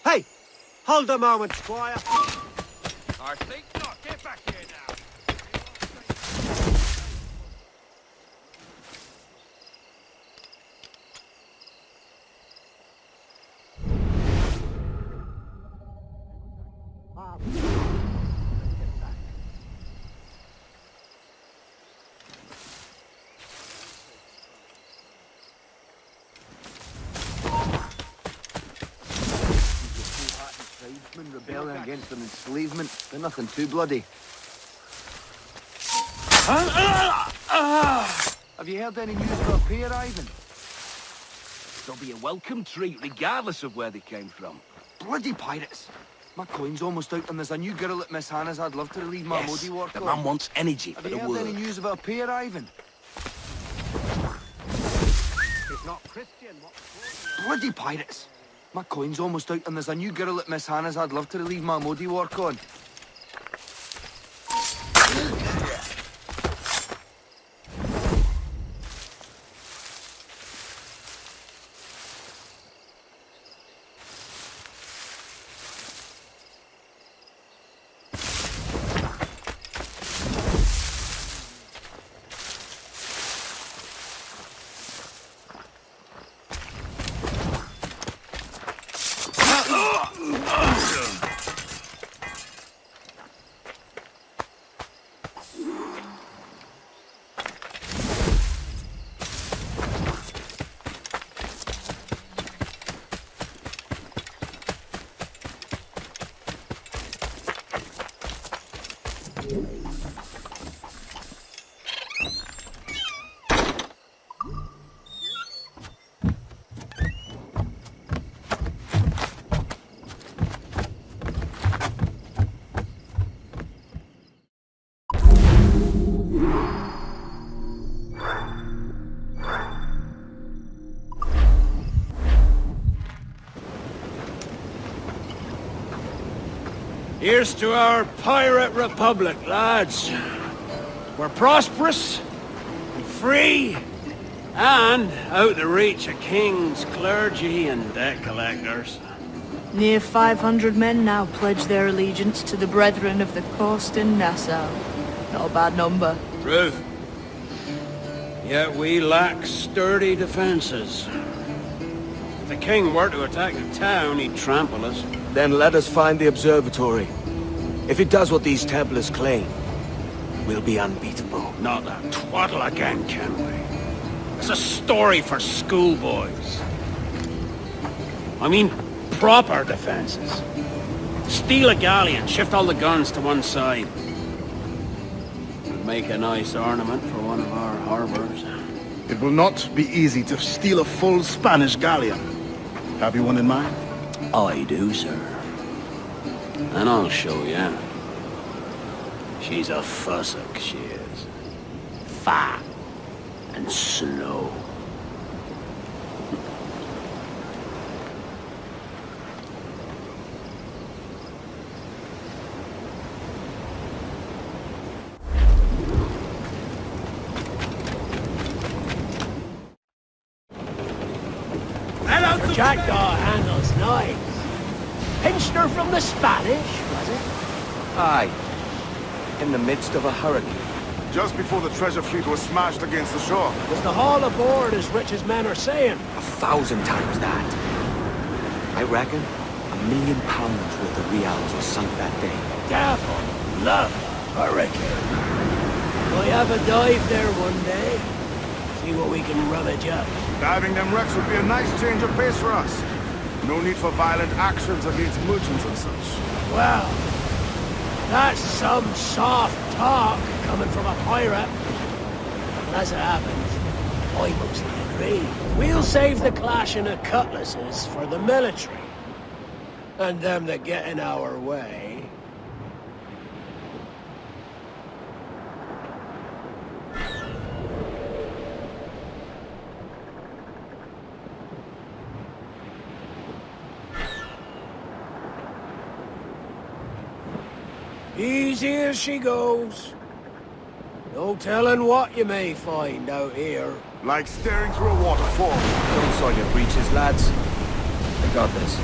Hey! Hold a moment, Squire. I think not. Get back here now. Rebelling against an enslavement, they're nothing too bloody. Have you heard any news of our pay arriving? They'll be a welcome treat, regardless of where they came from. Bloody pirates! My coin's almost out, and there's a new girl at Miss Hannah's I'd love to relieve my Yes, moody work the on. man wants energy for Have the you heard world. any news of our pay arriving? It's not Christian. Bloody pirates! My coin's almost out, and there's a new girl at Miss Hannah's I'd love to relieve my moody work on. Here's to our pirate republic, lads. We're prosperous, and free, and out the reach of kings, clergy, and debt collectors. Near 500 men now pledge their allegiance to the Brethren of the Coast in Nassau. Not a bad number. Truth. Yet we lack sturdy defenses. If the king were to attack the town, he'd trample us. Then let us find the Observatory. If it does what these Templars claim, we'll be unbeatable. Not that twaddle again, Kenway. It's a story for schoolboys. I mean, proper defenses. Steal a galleon, shift all the guns to one side. Would make a nice ornament for one of our harbors. It will not be easy to steal a full Spanish galleon. Have you one in mind? I do, sir. And I'll show you. She's a fussock, she is. Fat and slow. Jackdaw handles knives. Pinched her from the Spanish, was it? Aye. In the midst of a hurricane. Just before the treasure fleet was smashed against the shore. Was the haul aboard as rich as men are saying? 1,000 times that. I reckon £1 million worth of reals was sunk that day. Devil, love, hurricane. I have a dive there one day. See what we can rummage up. Diving them wrecks would be a nice change of pace for us. No need for violent actions against merchants and such. Well, that's some soft talk coming from a pirate. But as it happens, I mostly agree. We'll save the clashing of cutlasses for the military. And them that get in our way. Easy as she goes. No telling what you may find out here. Like staring through a waterfall. Don't soil your breeches, lads. I got this.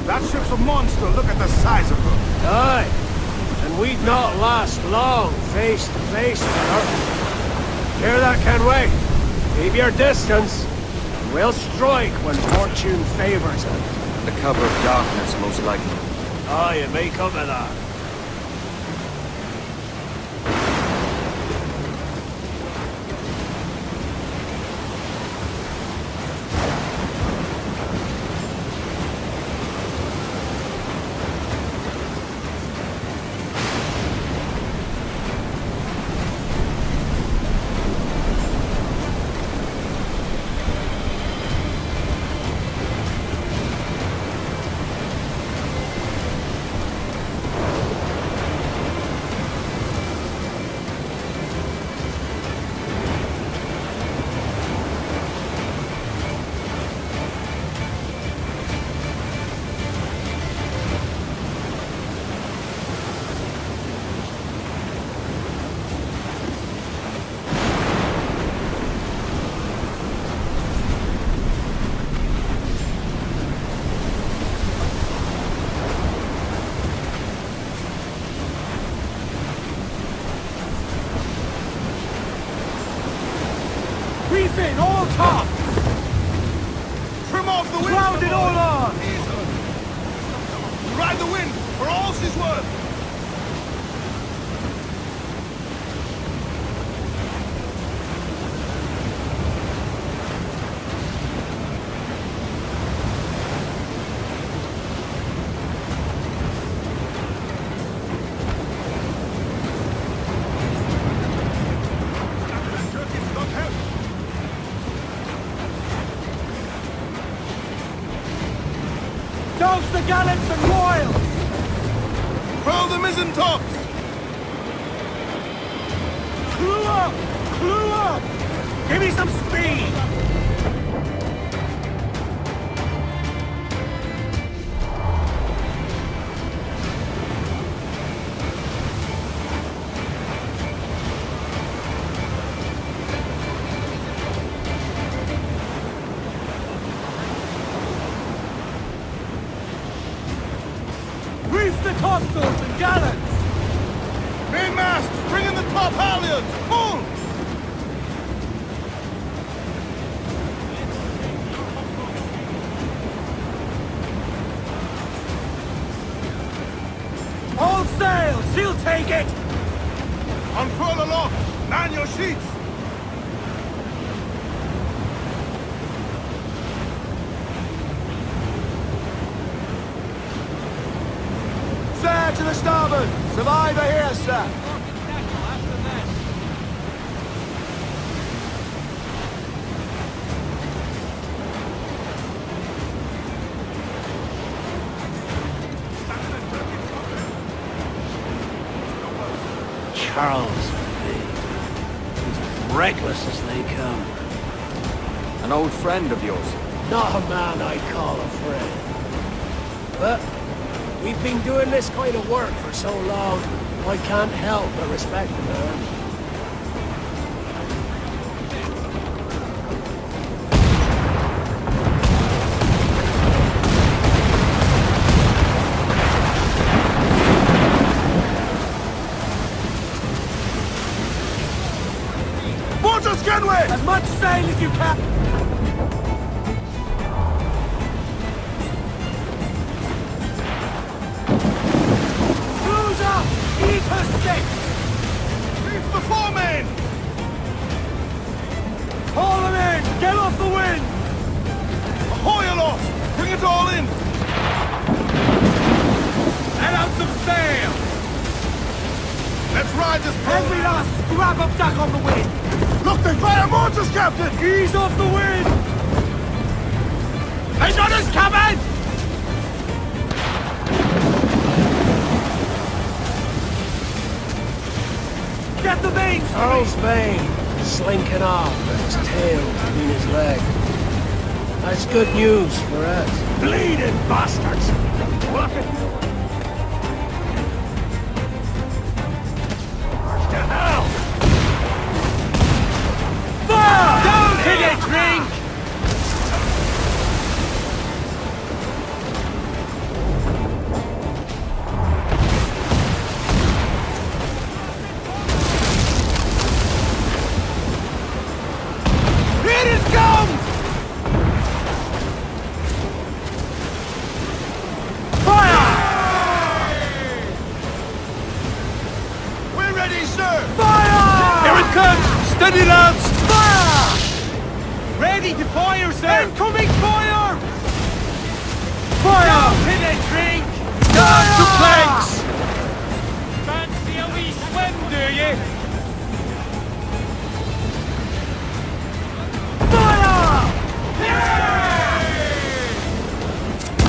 That ship's a monster. Look at the size of her. Aye. And we'd not last long face to face with her. Hear that, Kenway? Keep your distance. And we'll strike when fortune favors us. The cover of darkness, most likely. Aye, it may come to that. In all top! Trim off the wind! Ground it all on! Ride the wind for all she's worth! Douse the gallants and royals! Furl the mizzen tops! Clew up! Clew up! Give me some speed! Reef the topsails and gallants! Mainmast! Bring in the top halyards! Pull! All sail! She'll take it! Unfurl aloft! Man your sheets! Sir, to the starboard! Survivor here, sir! Charles as reckless as they come. An old friend of yours? Not a man I'd call a friend. But we've been doing this kind of work for so long, I can't help but respect the man. Kenway! As much sail as you can! Cruise up! Eat her sticks! Reef the foreman! Haul them in! Get off the wind! Ahoy aloft! Bring it all in! Let out some sail! Let's ride this boat! Every last scrap of duck on the wind! Look, they fire mortars, Captain! Ease off the wind! They got us coming! Get the mains! Charles Vane, slinking off with his tail between his legs. That's good news for us. Bleeding bastards! What? To hell! Fire! Down to the drink! Here it comes! Fire! We're ready, sir! Fire! Here it comes! Steady, lads! Fire! Ready to fire, sir! Incoming fire! Fire! Down to the drink! Down to planks! Fancy a wee swim, do you? Fire!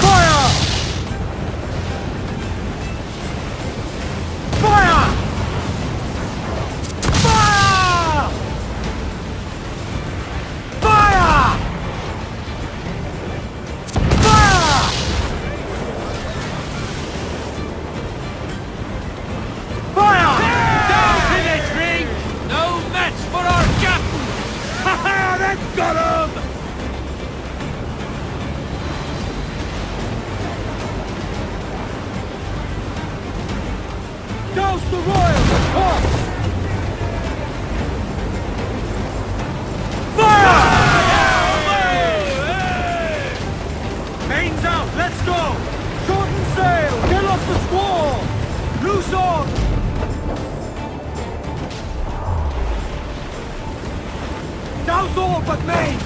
Fire! Fire! Fire! Fire! Fire! Fire! Down to the drink! No match for our captain! Ha ha! That's got him! Douse the royals at top! Fire! Mains out, let's go! Shorten sail, get off the squall! Loose on! Douse all but mains!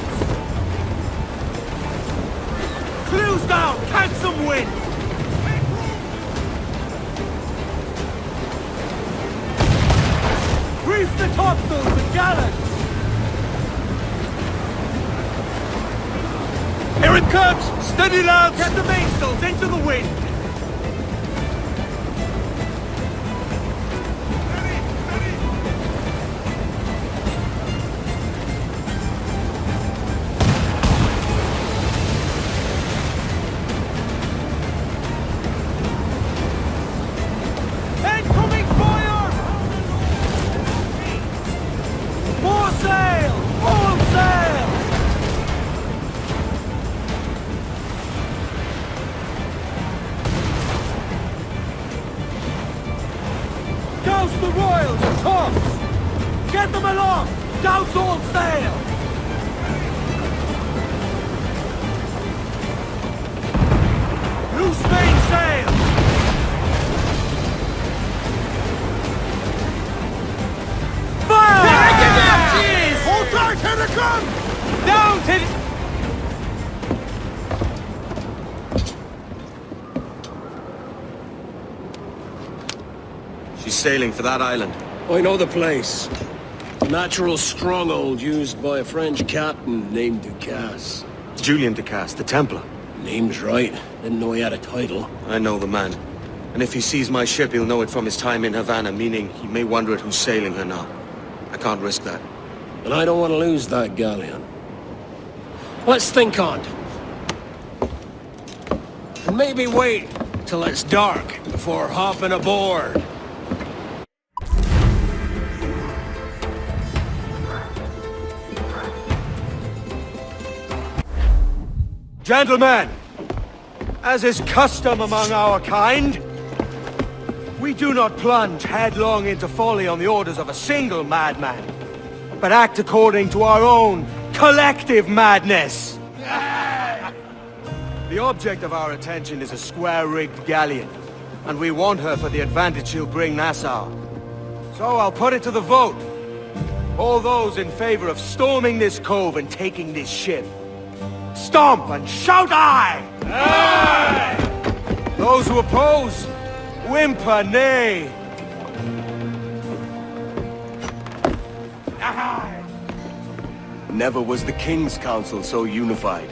Clews down, catch some wind! Reef the topsails and gallants! Here it comes! Steady, lads! Get the mainsails into the wind! Incoming fire! More sail! All sail! Douse the royals and tops! Get them aloft! Douse all sail! Loose mainsail! Fire! Hold tight, here it comes! Down to She's sailing for that island. I know the place. A natural stronghold used by a French captain named du Casse. Julien du Casse, the Templar. Name's right. Didn't know he had a title. I know the man. And if he sees my ship, he'll know it from his time in Havana, meaning he may wonder at who's sailing her now. I can't risk that. And I don't want to lose that galleon. Let's think on it. And maybe wait till it's dark before hopping aboard. Gentlemen, as is custom among our kind, we do not plunge headlong into folly on the orders of a single madman, but act according to our own collective madness. The object of our attention is a square-rigged galleon, and we want her for the advantage she'll bring Nassau. So I'll put it to the vote. All those in favor of storming this cove and taking this ship, stomp and shout aye! Aye! Those who oppose, whimper nay! Aye! Never was the King's Council so unified.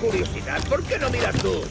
curiosidad, ¿por qué no miras tú?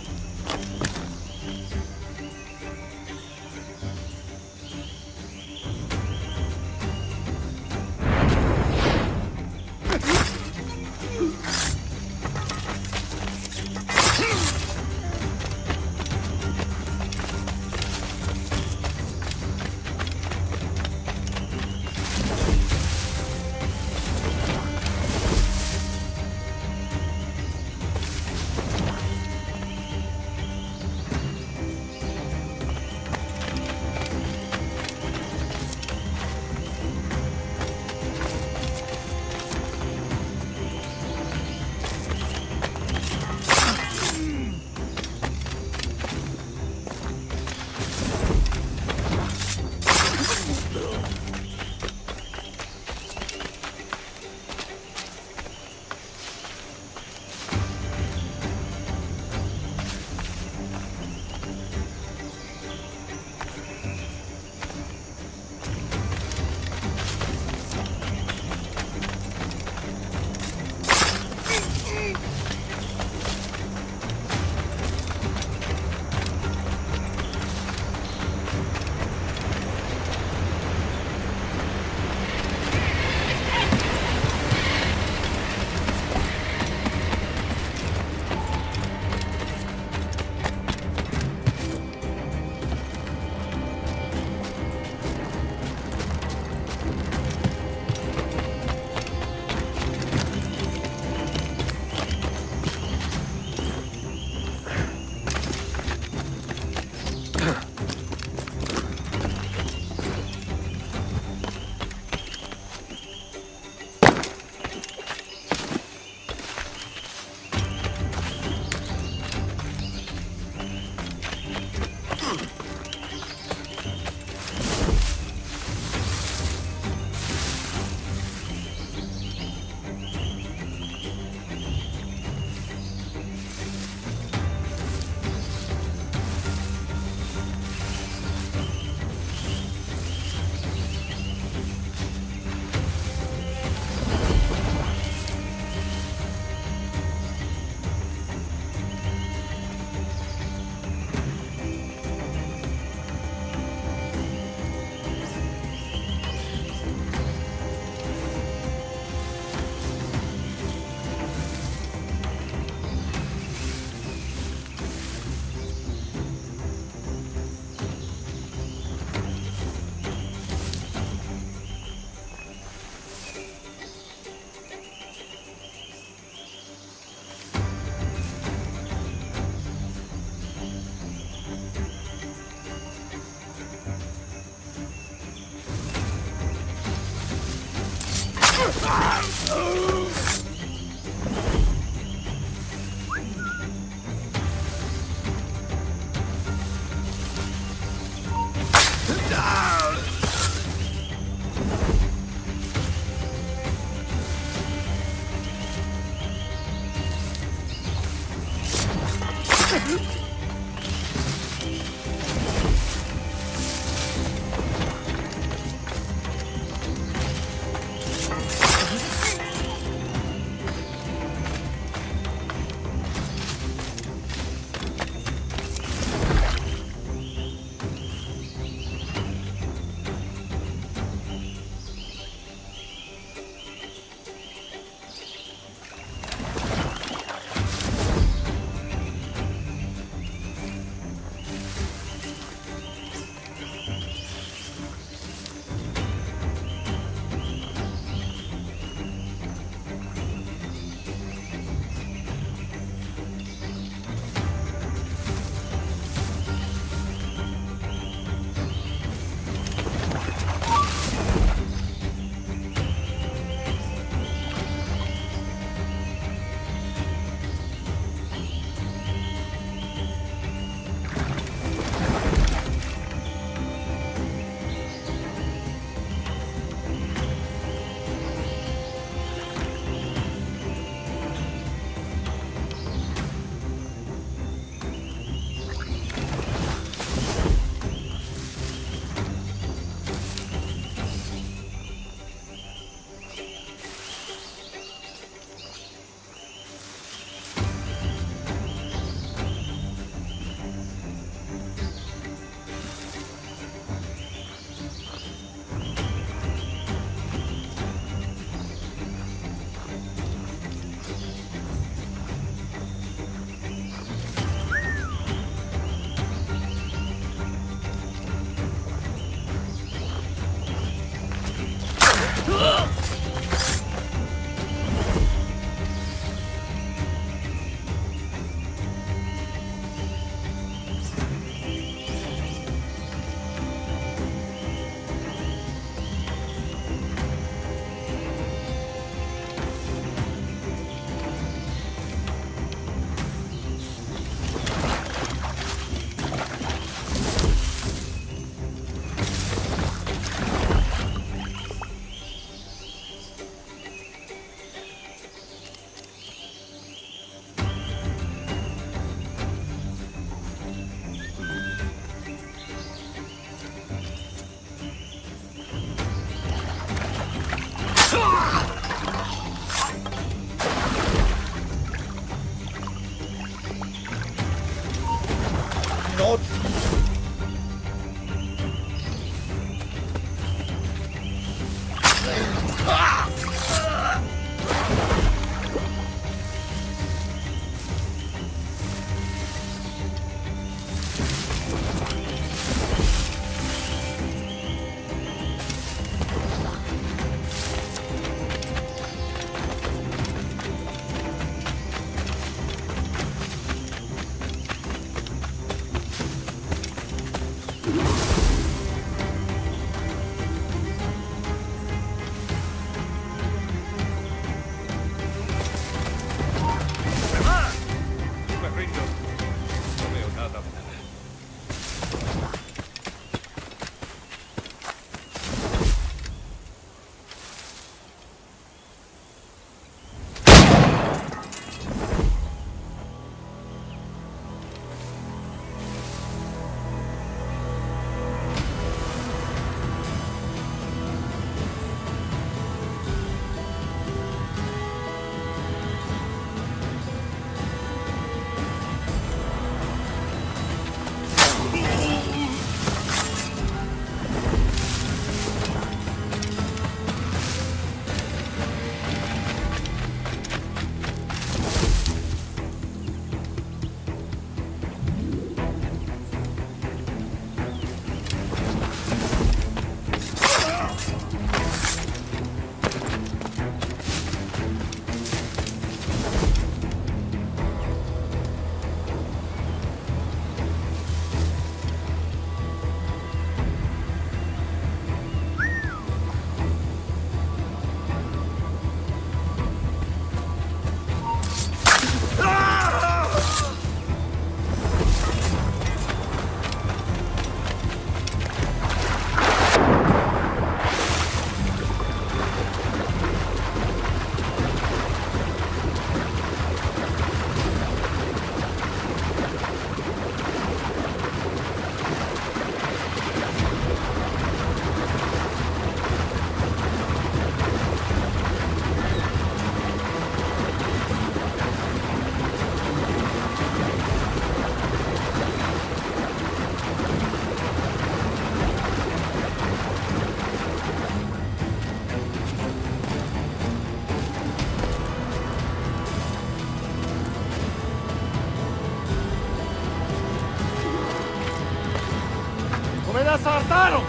our battles!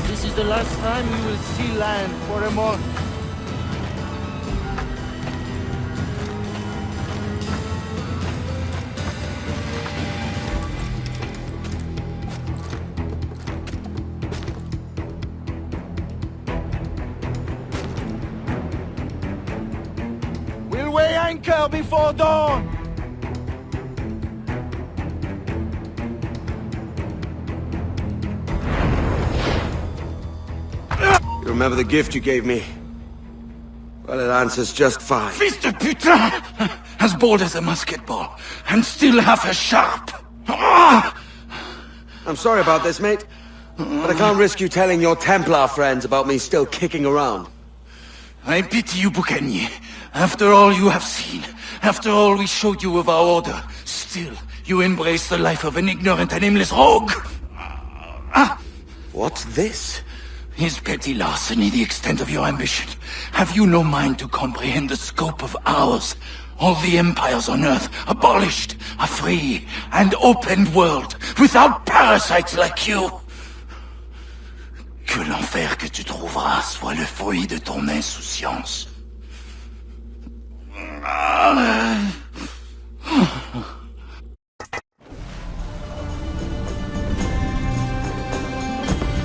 This is the last time we will see land for a month. We'll weigh anchor before dawn! You remember the gift you gave me? Well, it answers just fine. Fils de putain! As bold as a musket ball, and still half as sharp. I'm sorry about this, mate. But I can't risk you telling your Templar friends about me still kicking around. I pity you, Boucanier. After all you have seen, after all we showed you of our order, still you embrace the life of an ignorant and aimless rogue. What's this? Is petty larceny the extent of your ambition? Have you no mind to comprehend the scope of ours? All the empires on Earth abolished, a free and open world, without parasites like you. Que l'enfer que tu trouveras soit le fruit de ton insouciance.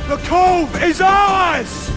The cove is ours!